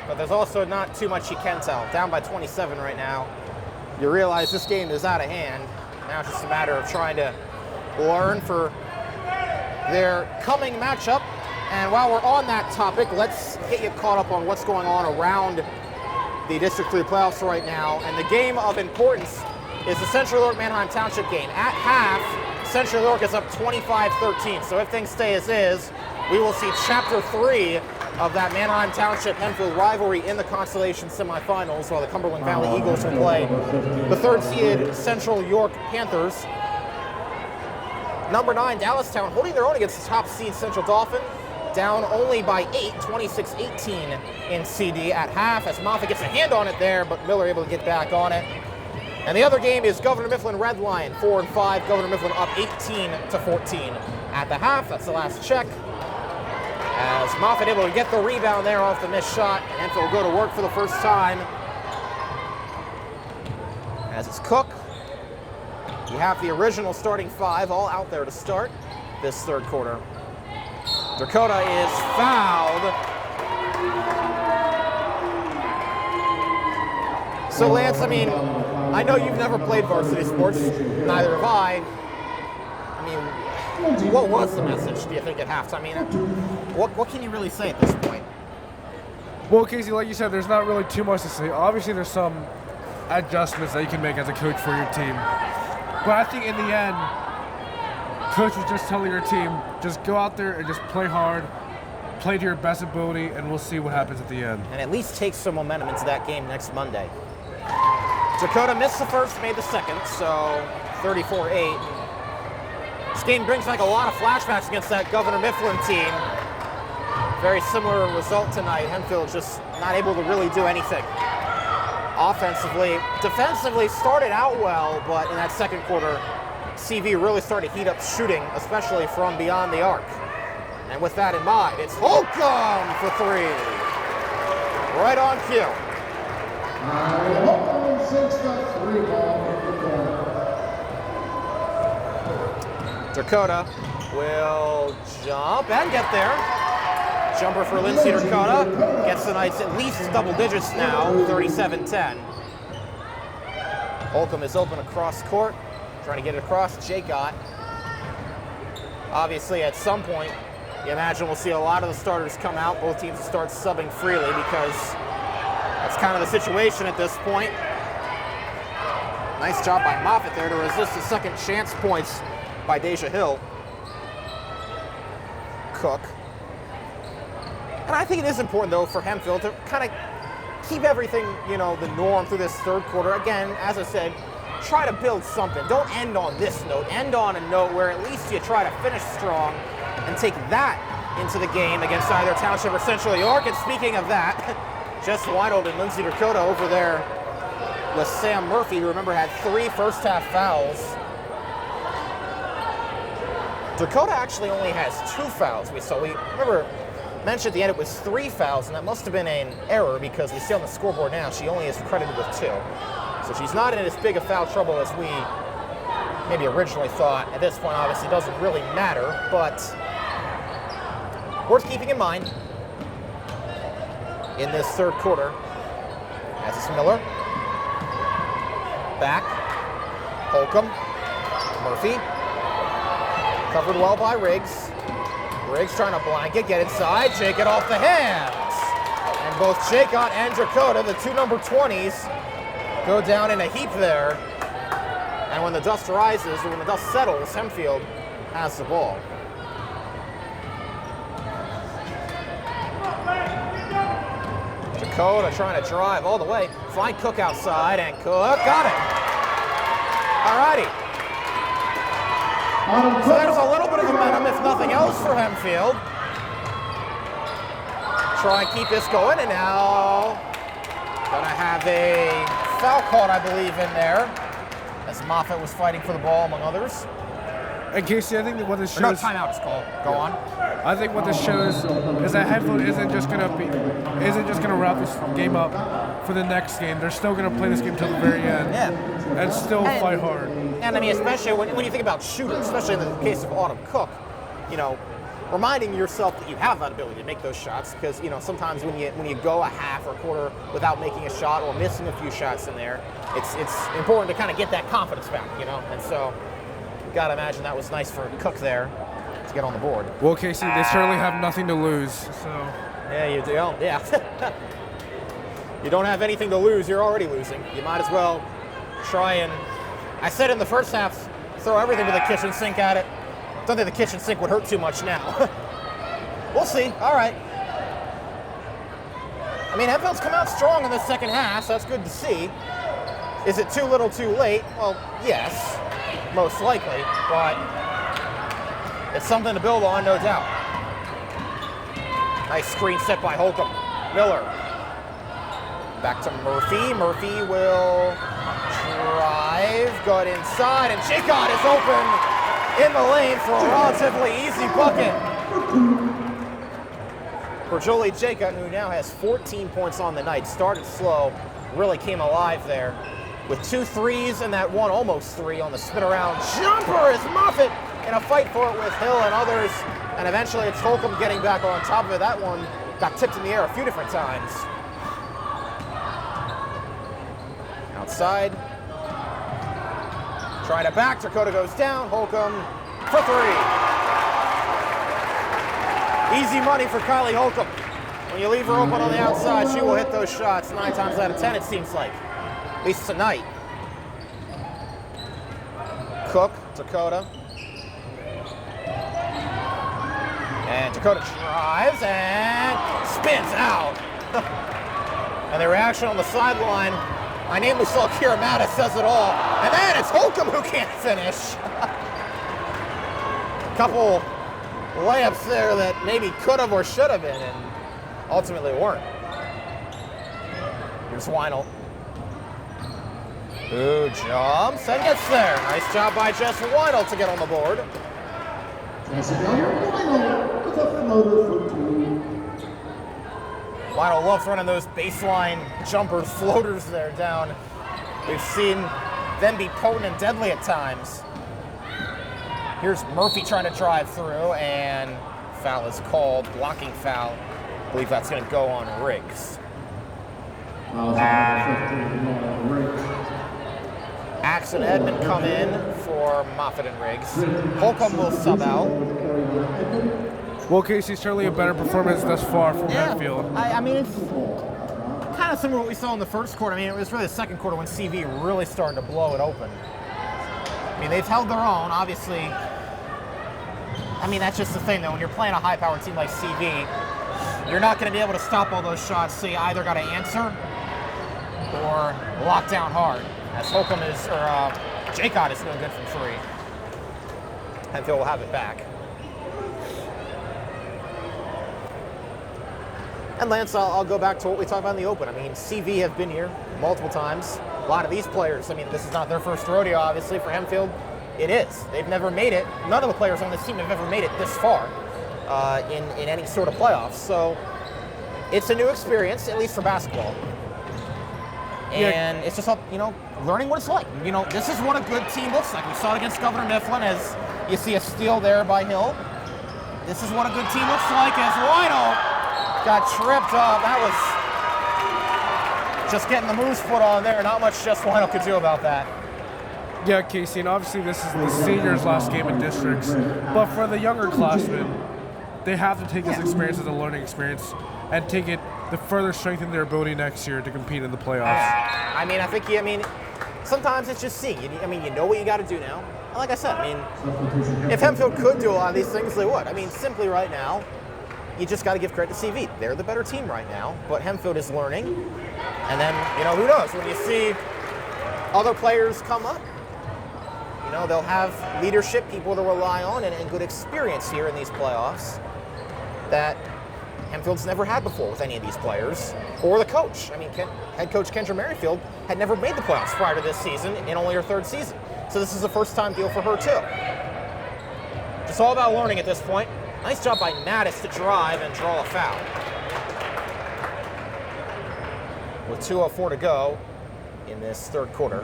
[SPEAKER 1] but there's also not too much you can tell. Down by 27 right now. You realize this game is out of hand. Now it's just a matter of trying to learn for their coming matchup. And while we're on that topic, let's get you caught up on what's going on around the District 3 playoffs right now. And the game of importance is the Central York Manheim Township game. At half, Central York is up 25-13. So if things stay as is, we will see Chapter 3 of that Manheim Township Hempfield rivalry in the Constellation semifinals, while the Cumberland Valley Eagles will play the third-seeded Central York Panthers. Number 9, Dallastown, holding their own against the top seed Central Dauphin, down only by 8, 26-18 in CD at half, as Moffett gets a hand on it there, but Miller able to get back on it. And the other game is Governor Mifflin Red Lion, 4-5. Governor Mifflin up 18-14 at the half. That's the last check. As Moffett able to get the rebound there off the missed shot, and Hempfield will go to work for the first time. As it's Cook. You have the original starting 5 all out there to start this third quarter. Dakota is fouled. So Lance, I mean, I know you've never played varsity sports, neither have I. I mean, what was the message, do you think, at halftime? I mean, what can you really say at this point?
[SPEAKER 2] Well, Kasey, like you said, there's not really too much to say. Obviously, there's some adjustments that you can make as a coach for your team. But I think in the end, Coach was just telling your team, just go out there and just play hard, play to your best ability, and we'll see what happens at the end.
[SPEAKER 1] And at least take some momentum into that game next Monday. Dakota missed the first, made the second, so 34-8. This game brings back a lot of flashbacks against that Governor Mifflin team. Very similar result tonight. Hempfield just not able to really do anything offensively. Defensively started out well, but in that second quarter, CV really started to heat up shooting, especially from beyond the arc. And with that in mind, it's Holcomb for 3. Right on cue.
[SPEAKER 3] Holcomb sinks the 3 ball in the corner.
[SPEAKER 1] Dakota will jump and get there. Jumper for Lindsay Dakota. Gets the Knights at least double digits now, 37-10. Holcomb is open across court. Trying to get it across, Jacot. Obviously, at some point, you imagine we'll see a lot of the starters come out. Both teams will start subbing freely because that's kind of the situation at this point. Nice job by Moffett there to resist the second chance points by Deja Hill. Cook. And I think it is important, though, for Hempfield to kind of keep everything, you know, the norm through this third quarter. Again, as I said, try to build something. Don't end on this note. End on a note where at least you try to finish strong and take that into the game against either Township or Central York. And speaking of that, Jess Weinhold and Lindsay Dakota over there with Sam Murphy, who remember had 3 first half fouls. Dakota actually only has 2 fouls. We remember mentioned at the end it was 3 fouls, and that must have been an error because we see on the scoreboard now she only is credited with 2. So she's not in as big a foul trouble as we maybe originally thought. At this point, obviously, it doesn't really matter, but worth keeping in mind in this third quarter. As it's Miller. Back. Holcomb. Murphy. Covered well by Riggs. Riggs trying to blanket, get inside, shake it off the hands. And both Jacot and Dakota, the 2 number 20s, go down in a heap there. And when the dust rises, or when the dust settles, Hempfield has the ball. Dakota trying to drive all the way. Find Cook outside, and Cook got it. All righty. So there's a little bit of momentum, if nothing else, for Hempfield. Try and keep this going, and now gonna have a foul called, I believe, in there, as Moffitt was fighting for the ball, among others.
[SPEAKER 2] And Kasey, I think that what this shows...
[SPEAKER 1] No, timeout is called. Go on.
[SPEAKER 2] I think what this shows is that Hempfield isn't just gonna wrap this game up for the next game. They're still gonna play this game till the very end.
[SPEAKER 1] Yeah.
[SPEAKER 2] And still fight hard.
[SPEAKER 1] And I mean, especially when you think about shooters, especially in the case of Autumn Cook, you know, reminding yourself that you have that ability to make those shots, because, you know, sometimes when you go a half or a quarter without making a shot or missing a few shots in there, it's important to kind of get that confidence back, you know. And so, you gotta imagine that was nice for Cook there to get on the board.
[SPEAKER 2] Well, Kasey, they certainly have nothing to lose. So
[SPEAKER 1] yeah, you do. Yeah. You don't have anything to lose. You're already losing. You might as well try and. I said in the first half, throw everything to the kitchen sink at it. Don't think the kitchen sink would hurt too much now. We'll see. All right. I mean, Hempfield's come out strong in the second half, so that's good to see. Is it too little too late? Well, yes, most likely, but it's something to build on, no doubt. Nice screen set by Holcomb. Miller. Back to Murphy. Murphy will drive, got inside, and Jacot is open in the lane for a relatively easy bucket. For Jolie Jacot, who now has 14 points on the night, started slow, really came alive there with 2 threes and that one almost 3 on the spin around jumper is Moffitt in a fight for it with Hill and others, and eventually it's Holcomb getting back on top of it. That one got tipped in the air a few different times. Outside. Trying it back, Dakota goes down, Holcomb for 3. Easy money for Kylie Holcomb. When you leave her open on the outside, she will hit those shots 9 times out of 10, it seems like. At least tonight. Cook, Dakota. And Dakota drives and spins out. And the reaction on the sideline, I namely saw Kira Mattis, says it all. And then it's Holcomb who can't finish. Couple layups there that maybe could have or should have been, and ultimately weren't. Here's Weinel. Who jumps and gets there. Nice job by Jess Weinel to get on the board. Weinel loves running those baseline jumpers, floaters there down. We've seen them be potent and deadly at times. Here's Murphy trying to drive through, and foul is called, blocking foul. I believe that's going to go on Riggs. Axe and Edmond come in for Moffitt and Riggs. Holcomb will sub out.
[SPEAKER 2] Well, Kasey, certainly a better performance thus far from Hempfield.
[SPEAKER 1] I mean, it's kind of similar to what we saw in the first quarter. I mean, it was really the second quarter when CV really started to blow it open. I mean, they've held their own, obviously. I mean, that's just the thing, though. When you're playing a high-powered team like CV, you're not going to be able to stop all those shots, so you either got to answer or lock down hard. As Holcomb is, or Jacot is no good from 3. Hempfield will have it back. And Lance, I'll go back to what we talked about in the open. I mean, CV have been here multiple times. A lot of these players, I mean, this is not their first rodeo, obviously, for Hempfield. It is. They've never made it. None of the players on this team have ever made it this far in any sort of playoffs. So it's a new experience, at least for basketball. And it's just, you know, learning what it's like. You know, this is what a good team looks like. We saw it against Governor Mifflin as you see a steal there by Hill. This is what a good team looks like as Weinel got tripped up. That was just getting the moose foot on there. Not much Jess Weinel could do about that.
[SPEAKER 2] Yeah, Kasey, and obviously this is the seniors' last game in districts. But for the younger classmen, they have to take this experience as a learning experience and take it to further strengthen their ability next year to compete in the playoffs.
[SPEAKER 1] I mean, I think, sometimes it's just seeing. I mean, you know what you got to do now. And like I said, I mean, if Hempfield could do a lot of these things, they would. I mean, simply right now, you just got to give credit to CV. They're the better team right now, but Hempfield is learning. And then, you know, who knows? When you see other players come up, You know, they'll have leadership, people to rely on, and good experience here in these playoffs that Hempfield's never had before with any of these players, or the coach. I mean, head coach Kendra Merrifield had never made the playoffs prior to this season in only her 3rd season. So this is a first-time deal for her, too. It's all about learning at this point. Nice job by Mattis to drive and draw a foul. With 2:04 to go in this 3rd quarter.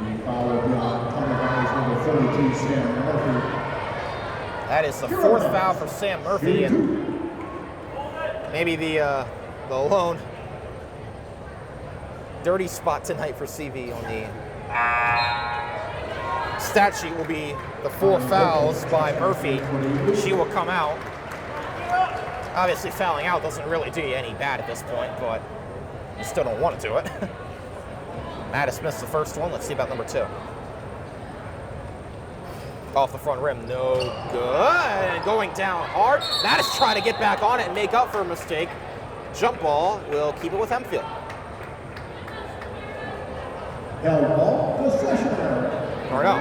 [SPEAKER 1] That is the 4th foul for Sam Murphy, and maybe the lone dirty spot tonight for CV on the stat sheet will be the 4 fouls by Murphy. She will come out. Obviously, fouling out doesn't really do you any bad at this point, but you still don't want to do it. Mattis missed the first one. Let's see about number 2. Off the front rim, no good. And going down hard. Mattis trying to get back on it and make up for a mistake. Jump ball will keep it with Hempfield.
[SPEAKER 3] Held ball, possession.
[SPEAKER 1] Or no.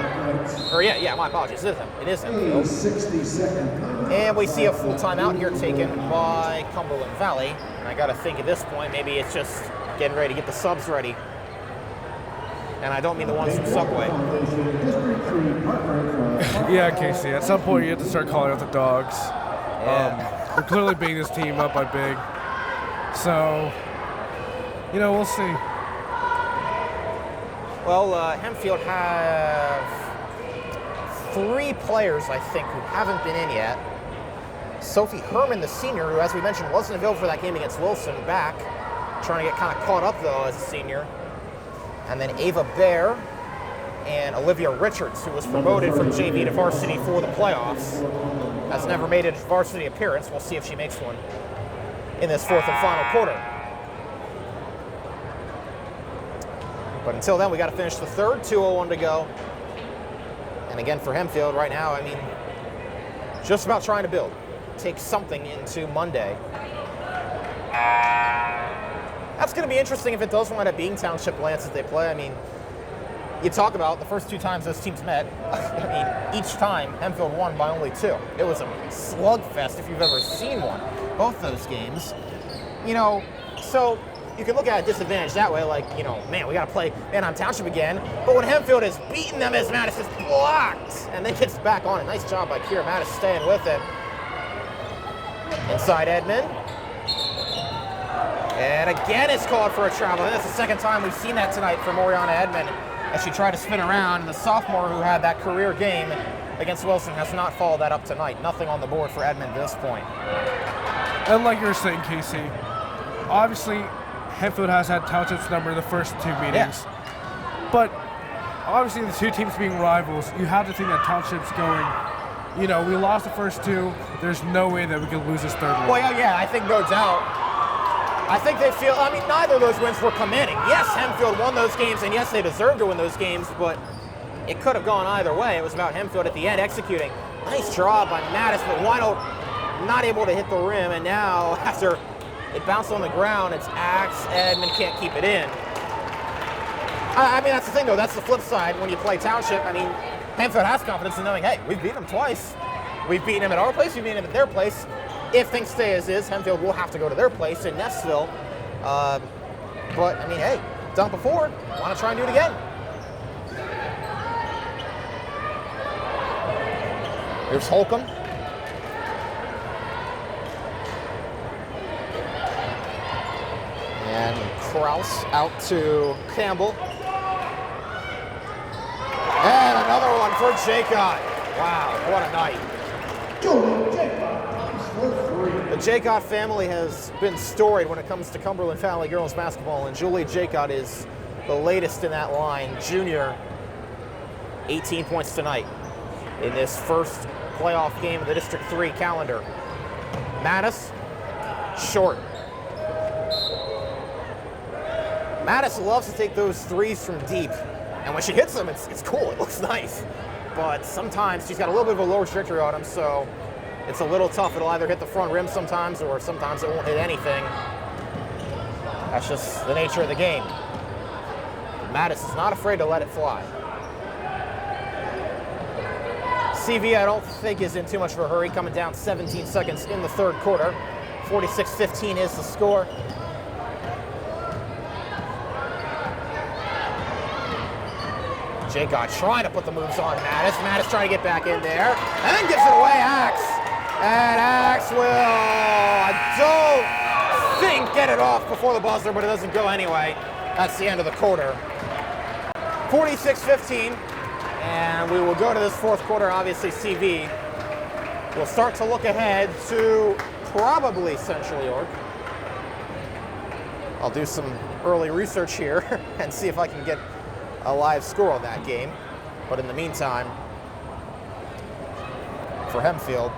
[SPEAKER 1] Or yeah, my apologies. It is Hempfield.
[SPEAKER 3] 60-second timeout.
[SPEAKER 1] And we see a full timeout here taken by Cumberland Valley. And I got to think at this point, maybe it's just getting ready to get the subs ready. And I don't mean the ones from Subway.
[SPEAKER 2] Yeah, Kasey, at some point you have to start calling out the dogs.
[SPEAKER 1] Yeah.
[SPEAKER 2] They're clearly beating this team up by big. So, you know, we'll see.
[SPEAKER 1] Well, Hempfield have 3 players, I think, who haven't been in yet. Sophie Herman, the senior, who, as we mentioned, wasn't available for that game against Wilson, back. Trying to get kind of caught up, though, as a senior. And then Ava Bear and Olivia Richards, who was promoted from JV to varsity for the playoffs, has never made a varsity appearance. We'll see if she makes one in this 4th and final quarter. But until then, we got to finish the 3rd, 2:01 to go. And again, for Hempfield right now, I mean, just about trying to build. Take something into Monday. That's going to be interesting if it does wind up being Township Lance that they play. I mean, you talk about the first 2 times those teams met. I mean, each time Hempfield won by only 2. It was a slugfest if you've ever seen one. Both those games. You know, so you can look at a disadvantage that way, like, you know, man, we got to play man-on Township again. But when Hempfield has beaten them as Mattis is blocked and then gets back on it. Nice job by Kira Mattis staying with it. Inside Edmond. And again, it's called for a travel. And that's the 2nd time we've seen that tonight from Oriana Edmond as she tried to spin around. And the sophomore who had that career game against Wilson has not followed that up tonight. Nothing on the board for Edmond at this point.
[SPEAKER 2] And like you were saying, Kasey, obviously Hempfield has had Township's number the first 2 meetings. Yeah. But obviously the 2 teams being rivals, you have to think that Township's going, you know, we lost the first 2. There's no way that we could lose this 3rd one.
[SPEAKER 1] Well, yeah, I think no doubt. I think they feel, I mean, neither of those wins were commanding. Yes, Hempfield won those games, and yes, they deserved to win those games, but it could have gone either way. It was about Hempfield at the end executing. Nice job by Mattis, but Wino not able to hit the rim, and now after it bounced on the ground, it's Axe. Edmond can't keep it in. I mean, that's the thing, though. That's the flip side when you play Township. I mean, Hempfield has confidence in knowing, hey, we've beaten them twice. We've beaten them at our place, we've beaten them at their place. If things stay as is, Hempfield will have to go to their place in Nestville. But, I mean, hey, done it before. Want to try and do it again. Here's Holcomb. And Kraus out to Campbell. And another one for Jacot. Wow, what a night. The Jacot family has been storied when it comes to Cumberland Valley girls basketball, and Julie Jacot is the latest in that line. Junior, 18 points tonight in this first playoff game of the District 3 calendar. Mattis, short. Mattis loves to take those threes from deep, and when she hits them, it's cool, it looks nice. But sometimes she's got a little bit of a lower trajectory on them, so it's a little tough. It'll either hit the front rim sometimes, or sometimes it won't hit anything. That's just the nature of the game. Mattis is not afraid to let it fly. CV, I don't think, is in too much of a hurry, coming down 17 seconds in the third quarter. 46-15 is the score. Jacob trying to put the moves on Mattis. Mattis trying to get back in there, and then gives it away, Axe. And Axe will, I don't think, get it off before the buzzer, but it doesn't go anyway. That's the end of the quarter. 46-15, and we will go to this fourth quarter. Obviously, CV will start to look ahead to probably Central York. I'll do some early research here and see if I can get a live score on that game. But in the meantime, for Hempfield,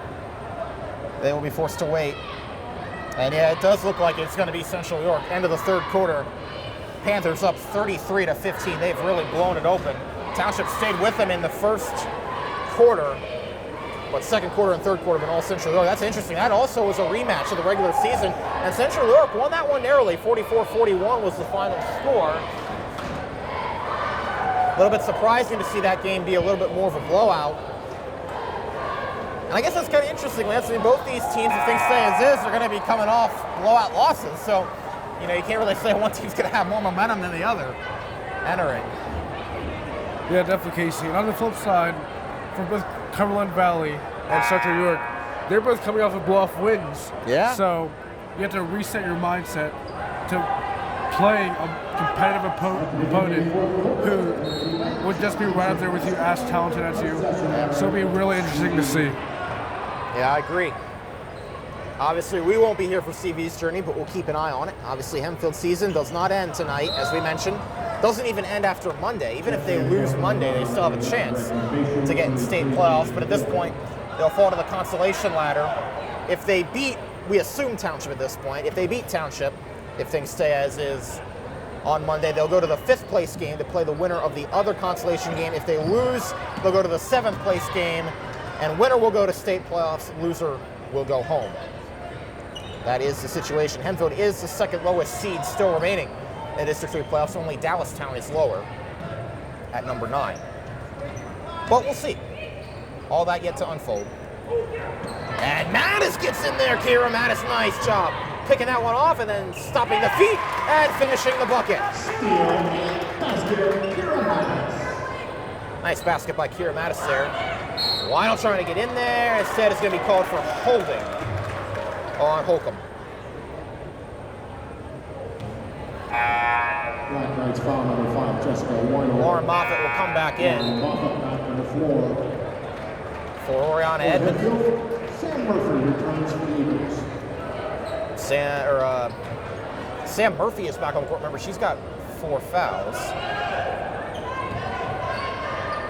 [SPEAKER 1] they will be forced to wait. And yeah, it does look like it's going to be Central York. End of the third quarter. Panthers up 33-15. They've really blown it open. Township stayed with them in the first quarter, but second quarter and third quarter have been all Central York. That's interesting. That also was a rematch of the regular season, and Central York won that one narrowly. 44-41 was the final score. A little bit surprising to see that game be a little bit more of a blowout. And I guess that's kind of interesting, Lance. I mean, both these teams, if things stay as is, are going to be coming off blowout losses. So, you know, you can't really say one team's going to have more momentum than the other entering.
[SPEAKER 2] Yeah, definitely, Kasey. And on the flip side, for both Cumberland Valley and Central York, they're both coming off of blow-off wins.
[SPEAKER 1] Yeah.
[SPEAKER 2] So you have to reset your mindset to playing a competitive opponent who would just be right up there with you, as talented as you. So it'll be really interesting to see.
[SPEAKER 1] Yeah, I agree. Obviously, we won't be here for CV's journey, but we'll keep an eye on it. Obviously, Hempfield season does not end tonight, as we mentioned. Doesn't even end after Monday. Even if they lose Monday, they still have a chance to get in state playoffs. But at this point, they'll fall to the consolation ladder. If they beat, we assume Township at this point, if they beat Township, if things stay as is on Monday, they'll go to the 5th place game to play the winner of the other consolation game. If they lose, they'll go to the 7th place game, and winner will go to state playoffs, loser will go home. That is the situation. Hempfield is the second lowest seed still remaining in District 3 playoffs. Only Dallastown is lower at number 9. But we'll see. All that yet to unfold. And Mattis gets in there, Kira. Mattis, nice job picking that one off and then stopping the feet and finishing the bucket. Nice basket by Kira Mattis there. Lionel trying to get in there. Instead, it's going to be called for holding on Holcomb.
[SPEAKER 3] Black Knights foul number 5, Jessica Weinhold.
[SPEAKER 1] Lauren Moffitt will come back in.
[SPEAKER 3] Moffitt back on the floor.
[SPEAKER 1] For Oriana Edmond.
[SPEAKER 3] Sam Murphy returns for the Eagles.
[SPEAKER 1] Sam Murphy is back on the court. Remember, she's got 4 fouls.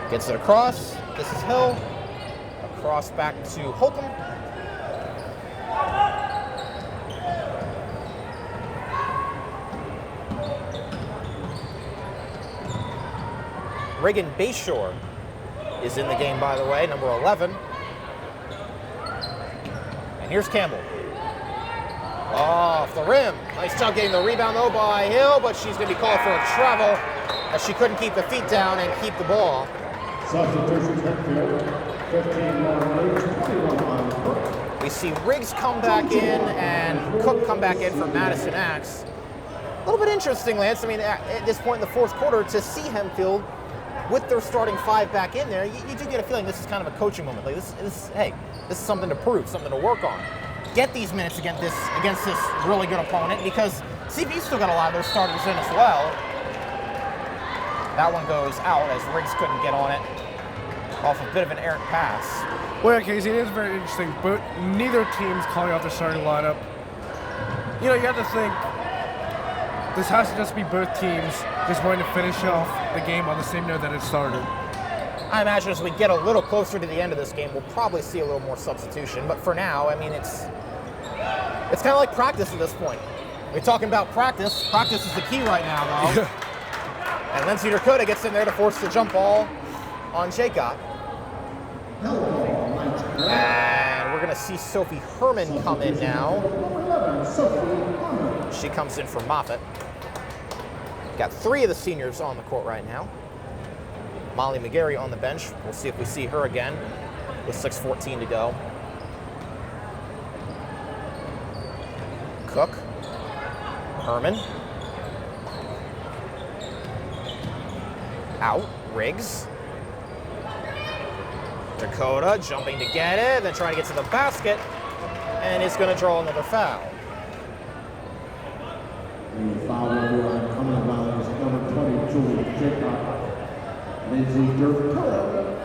[SPEAKER 1] Gets it across. This is Hill. Across back to Holcomb. Reagan Bayshore is in the game, by the way, number 11. And here's Campbell. Off the rim. Nice job getting the rebound, though, by Hill, but she's going to be called for a travel as she couldn't keep the feet down and keep the ball.
[SPEAKER 3] Substitutions Hempfield, 15 on 21 on Cook.
[SPEAKER 1] We see Riggs come back in and Cook come back in for Madison Axe. A little bit interesting, Lance. I mean, at this point in the fourth quarter, to see Hempfield with their starting 5 back in there, you do get a feeling this is kind of a coaching moment. Like hey, this is something to prove, something to work on. Get these minutes against this really good opponent, because CV's still got a lot of their starters in as well. That one goes out as Riggs couldn't get on it off a bit of an errant pass.
[SPEAKER 2] Well, yeah, Kasey, it is very interesting, but neither team's calling out their starting lineup. You know, you have to think this has to just be both teams just wanting to finish off the game on the same note that it started.
[SPEAKER 1] I imagine as we get a little closer to the end of this game, we'll probably see a little more substitution. But for now, I mean, it's kind of like practice at this point. We're talking about practice. Practice is the key right now, though. And Lindsay Dakota gets in there to force the jump ball on Jacob. And we're going to see Sophie Herman come in now. She comes in for Moffitt. Got 3 of the seniors on the court right now. Molly McGarry on the bench. We'll see if we see her again. with 6:14 to go. Cook. Herman. Out. Riggs. Dakota jumping to get it, then trying to get to the basket, and is going to draw another foul.
[SPEAKER 3] The foul number on Cumberland Valley is number 22, Jacob Lindsay Dakota.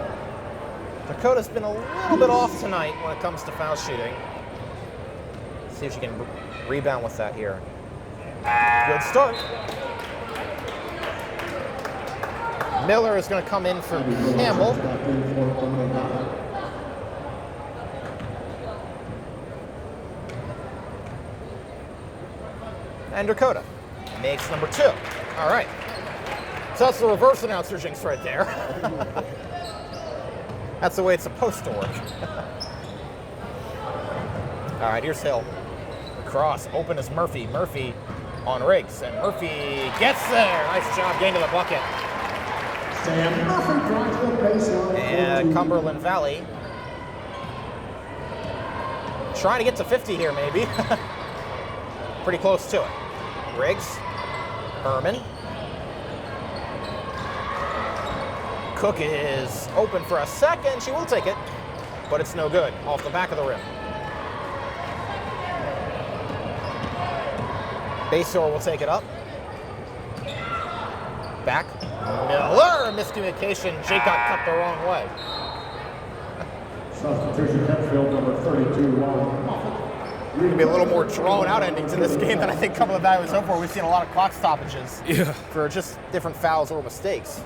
[SPEAKER 1] Dakota's been a little bit off tonight when it comes to foul shooting. See if she can rebound with that here. Good start. Miller is going to come in for Campbell. And Dakota makes number 2. All right. So that's the reverse announcer jinx right there. That's the way it's supposed to work. All right, here's Hill. Cross, open is Murphy. Murphy on Riggs, and Murphy gets there. Nice job getting to the bucket.
[SPEAKER 3] Sam Murphy drives the baseline.
[SPEAKER 1] And Cumberland Valley trying to get to 50 here, maybe. Pretty close to it. Riggs, Herman. Cook is open for a second. She will take it, but it's no good. Off the back of the rim. Basor will take it up. Back. Miller, miscommunication. Jake got cut the wrong way.
[SPEAKER 3] Substitution Hempfield, number 32,
[SPEAKER 1] Going to be a little more drawn out ending to this game than I think Cumberland Valley was hoping for. We've seen a lot of clock stoppages for just different fouls or mistakes.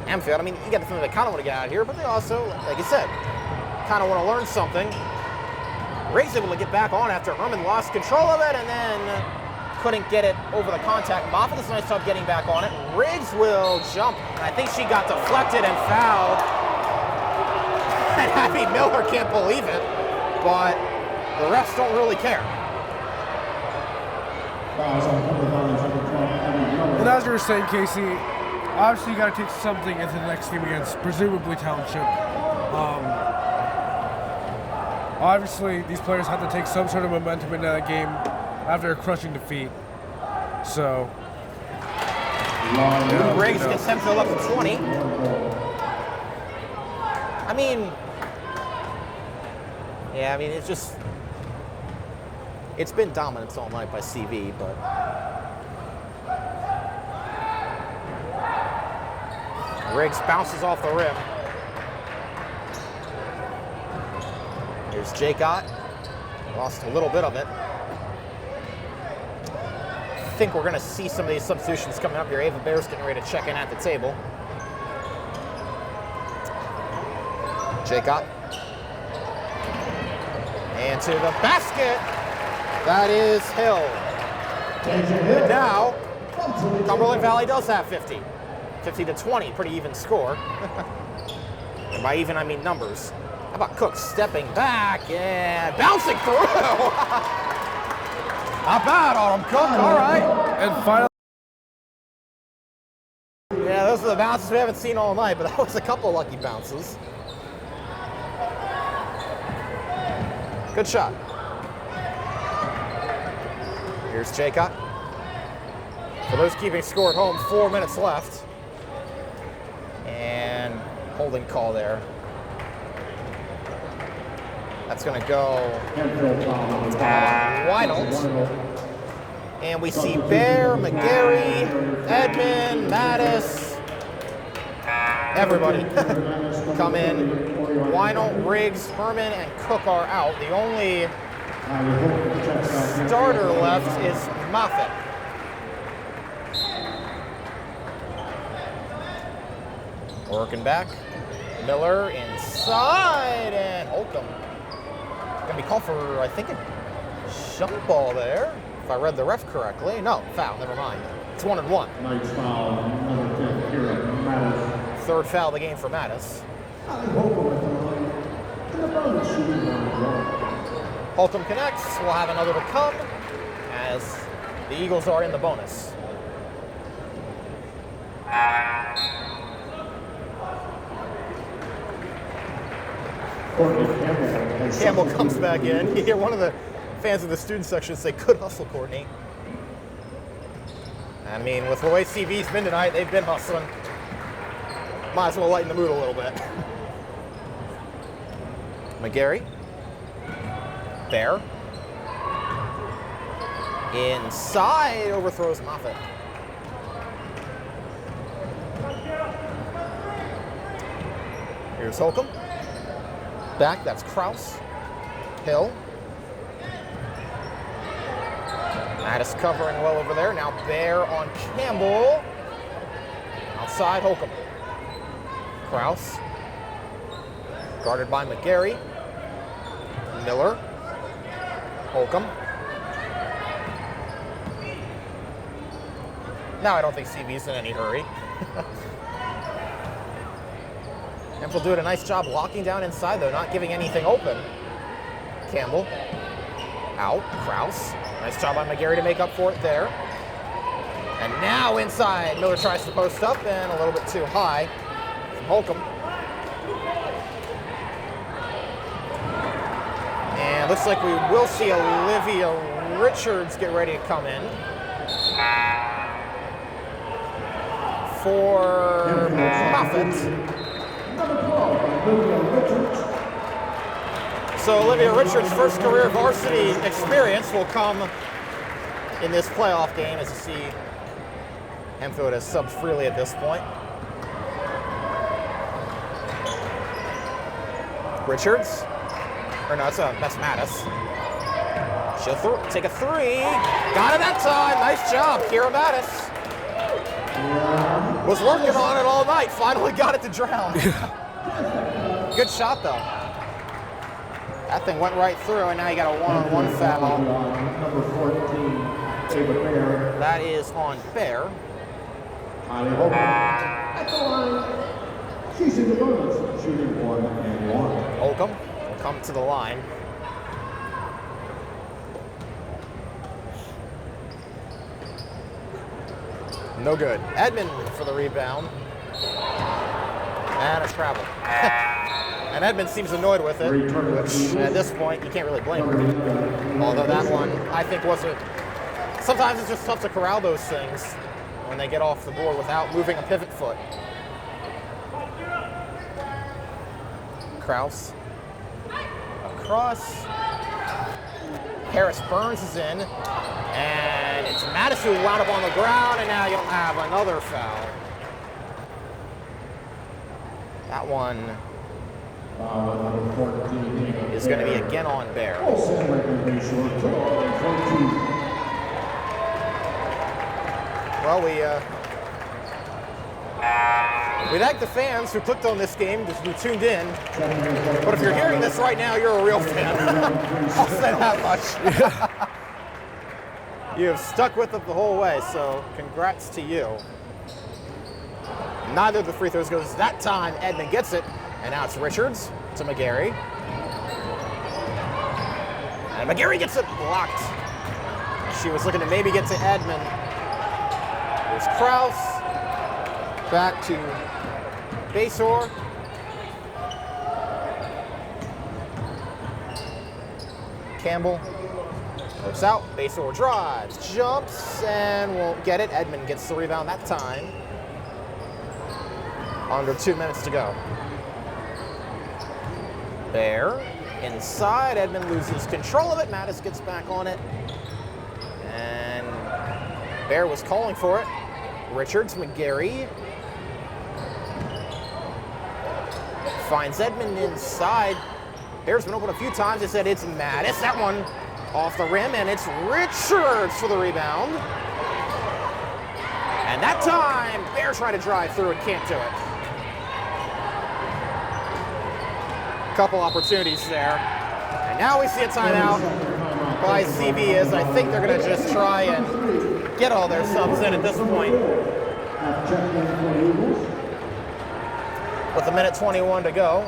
[SPEAKER 1] Hempfield, I mean, you get the feeling they kind of want to get out of here, but they also, like you said, kind of want to learn something. Riggs able to get back on after Herman lost control of it and then couldn't get it over the contact. Moffitt does a nice job getting back on it. Riggs will jump. I think she got deflected and fouled. And Abby Miller can't believe it, but the refs don't really care.
[SPEAKER 2] And as you were saying, Kasey, obviously you got to take something into the next game against presumably Township. Obviously, these players have to take some sort of momentum into that game after a crushing defeat. So,
[SPEAKER 1] Riggs gets Hempfield up to 20. I mean, yeah, I mean, it's been dominance all night by CV, but Riggs bounces off the rim. Here's Jacott. Lost a little bit of it. I think we're going to see some of these substitutions coming up here. Ava Bear's getting ready to check in at the table. Jacott. And to the basket. That is Hill. And now, Cumberland Valley does have 50. 50 to 20, pretty even score. And by even, I mean numbers. How about Cook stepping back and bouncing through? Not bad on him, Cook. All right.
[SPEAKER 2] and finally,
[SPEAKER 1] Yeah, those are the bounces we haven't seen all night, but that was a couple lucky bounces. Good shot. Here's Jacott. For those keeping score at home, 4 minutes left. And holding call there. That's going to go Weinelt. And we see Bear, McGarry, Edmond, Mattis, everybody come in. Weinelt, Riggs, Herman, and Cook are out. The only starter left is Moffitt. Working back. Miller inside, and Holcomb. Gonna be called for, I think, a jump ball there, if I read the ref correctly. No, foul, never mind. It's 1-1.
[SPEAKER 3] Nice foul, number 10, Kira Mattis.
[SPEAKER 1] Third foul of the game for Mattis. Holcomb connects. We'll have another to come as the Eagles are in the bonus. Campbell comes back in. You hear one of the fans in the student section say, "Good hustle, Courtney." I mean, with the way CV's been tonight, they've been hustling. Might as well lighten the mood a little bit. McGarry. Bear. Inside, overthrows Moffitt. Here's Holcomb. Back, that's Kraus. Hill. Mattis covering well over there. Now Bear on Campbell. Outside, Holcomb. Kraus. Guarded by McGarry. Miller. Holcomb. Now I don't think CV's in any hurry. Hempfield doing a nice job locking down inside, though, not giving anything open. Campbell. Out. Kraus. Nice job by McGarry to make up for it there. And now inside, Miller tries to post up and a little bit too high from Holcomb. And looks like we will see Olivia Richards get ready to come in for Moffitt. So Olivia Richards' first career varsity experience will come in this playoff game, as you see Hempfield has subbed freely at this point. Richards, or no, that's Mattis. She'll take a three. Got it that time. Nice job, Kira Mattis. Was working on it all night. Finally got it to drown. Good shot, though. That thing went right through, and now you got a one-on-one foul.
[SPEAKER 3] Number 14, Bear.
[SPEAKER 1] That is on Bear.
[SPEAKER 3] At the line, she's in the bonus, shooting 1-1.
[SPEAKER 1] Holcomb will come to the line. No good. Edmond for the rebound. And a travel. And Edmond seems annoyed with it, which at this point you can't really blame him. Although that one, I think, wasn't. Sometimes it's just tough to corral those things when they get off the board without moving a pivot foot. Kraus. Across. Harris Burns is in. And it's Mattis who wound up on the ground, and now you'll have another foul. That one is going to be again on Bear. Well, we thank the fans who clicked on this game, who tuned in. But if you're hearing this right now, you're a real fan. I'll say that much. You have stuck with it the whole way, so congrats to you. Neither of the free throws goes that time. Edmond gets it, and now it's Richards to McGarry. And McGarry gets it blocked. She was looking to maybe get to Edmond. There's Kraus. Back to Basor. Campbell. Works out, Basor drives, jumps, and won't get it. Edmond gets the rebound that time. Under 2 minutes to go. Bear, inside, Edmond loses control of it. Mattis gets back on it. And Bear was calling for it. Richards, McGarry. Finds Edmond inside. Bear's been open a few times. They said it's Mattis. That one off the rim, and it's Richards for the rebound. And that time, Bear trying to drive through and can't do it. Couple opportunities there. And now we see a timeout by CV, as I think they're going to just try and get all their subs in at this point. With 1:21 to go.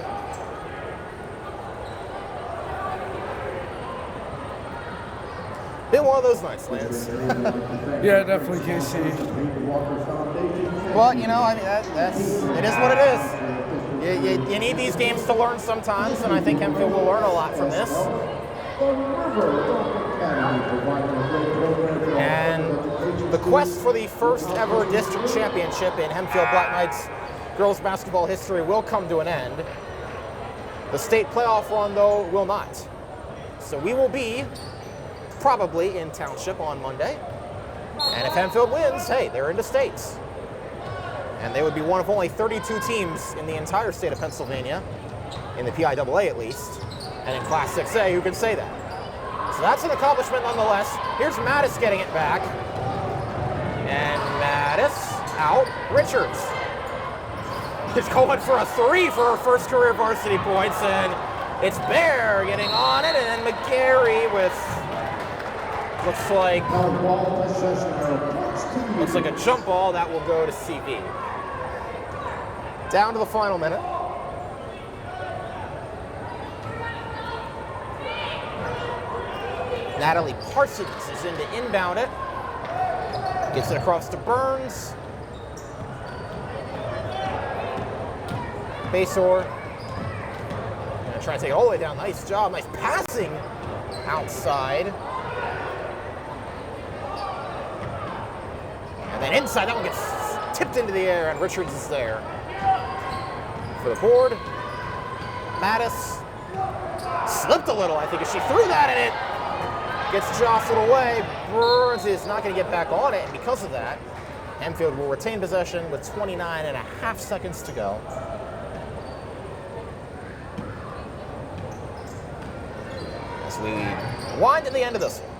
[SPEAKER 1] Been one of those nights, Lance.
[SPEAKER 2] Yeah, definitely, Kasey.
[SPEAKER 1] Well, you know, I mean, it is what it is. You need these games to learn sometimes, and I think Hempfield will learn a lot from this. And the quest for the first ever district championship in Hempfield Black Knights girls basketball history will come to an end. The state playoff run, though, will not. So we will be probably in Township on Monday. And if Hempfield wins, hey, they're into states. And they would be one of only 32 teams in the entire state of Pennsylvania, in the PIAA at least, and in Class 6A who can say that. So that's an accomplishment nonetheless. Here's Mattis getting it back. And Mattis out. Richards is going for a three for her first career varsity points, and it's Bear getting on it, and then McGarry with looks like a jump ball that will go to CV. Down to the final minute. Natalie Parsons is in to inbound it. Gets it across to Burns. Basor. Gonna try to take it all the way down. Nice job. Nice passing outside. And then inside, that one gets tipped into the air, and Richards is there for the board. Mattis slipped a little, I think, as she threw that, and it gets jostled away. Burns is not going to get back on it, and because of that, Hempfield will retain possession with 29.5 seconds to go. As we wind to the end of this one.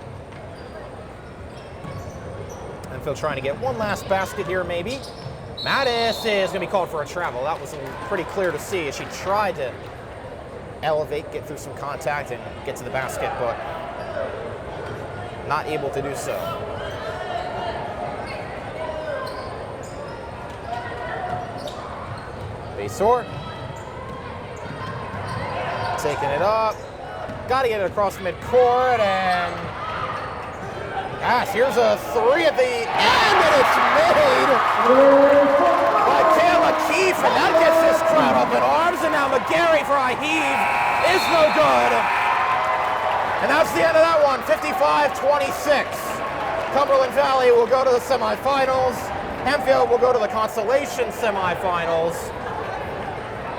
[SPEAKER 1] Hempfield trying to get one last basket here, maybe. Mattis is going to be called for a travel. That was pretty clear to see as she tried to elevate, get through some contact, and get to the basket, but not able to do so. Basor. Taking it up. Got to get it across midcourt, and gosh, here's a three at the end, and it's made by Kayla Keefe, and that gets this crowd up in arms, and now McGarry for a heave is no good. And that's the end of that one, 55-26. Cumberland Valley will go to the semifinals. Hempfield will go to the consolation semifinals.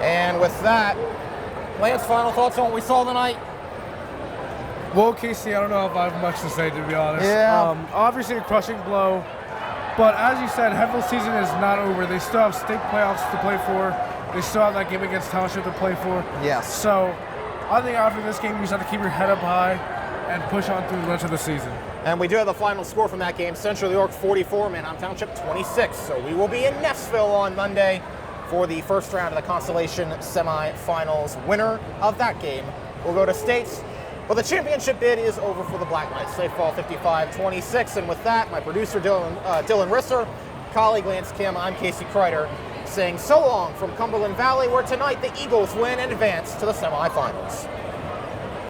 [SPEAKER 1] And with that, Lance, final thoughts on what we saw tonight?
[SPEAKER 2] Well, Kasey, I don't know if I have much to say, to be honest.
[SPEAKER 1] Yeah.
[SPEAKER 2] Obviously a crushing blow, but as you said, Hempfield's season is not over. They still have state playoffs to play for. They still have that game against Township to play for.
[SPEAKER 1] Yes.
[SPEAKER 2] So I think after this game, you just have to keep your head up high and push on through the rest of the season.
[SPEAKER 1] And we do have the final score from that game. Central New York 44, Manheim Township 26. So we will be in Neffsville on Monday for the first round of the consolation semifinals. Winner of that game will go to states. But the championship bid is over for the Black Knights. They fall 55-26. And with that, my producer, Dylan Risser, colleague Lance Kim, I'm Kasey Kreider, saying so long from Cumberland Valley, where tonight the Eagles win and advance to the semifinals.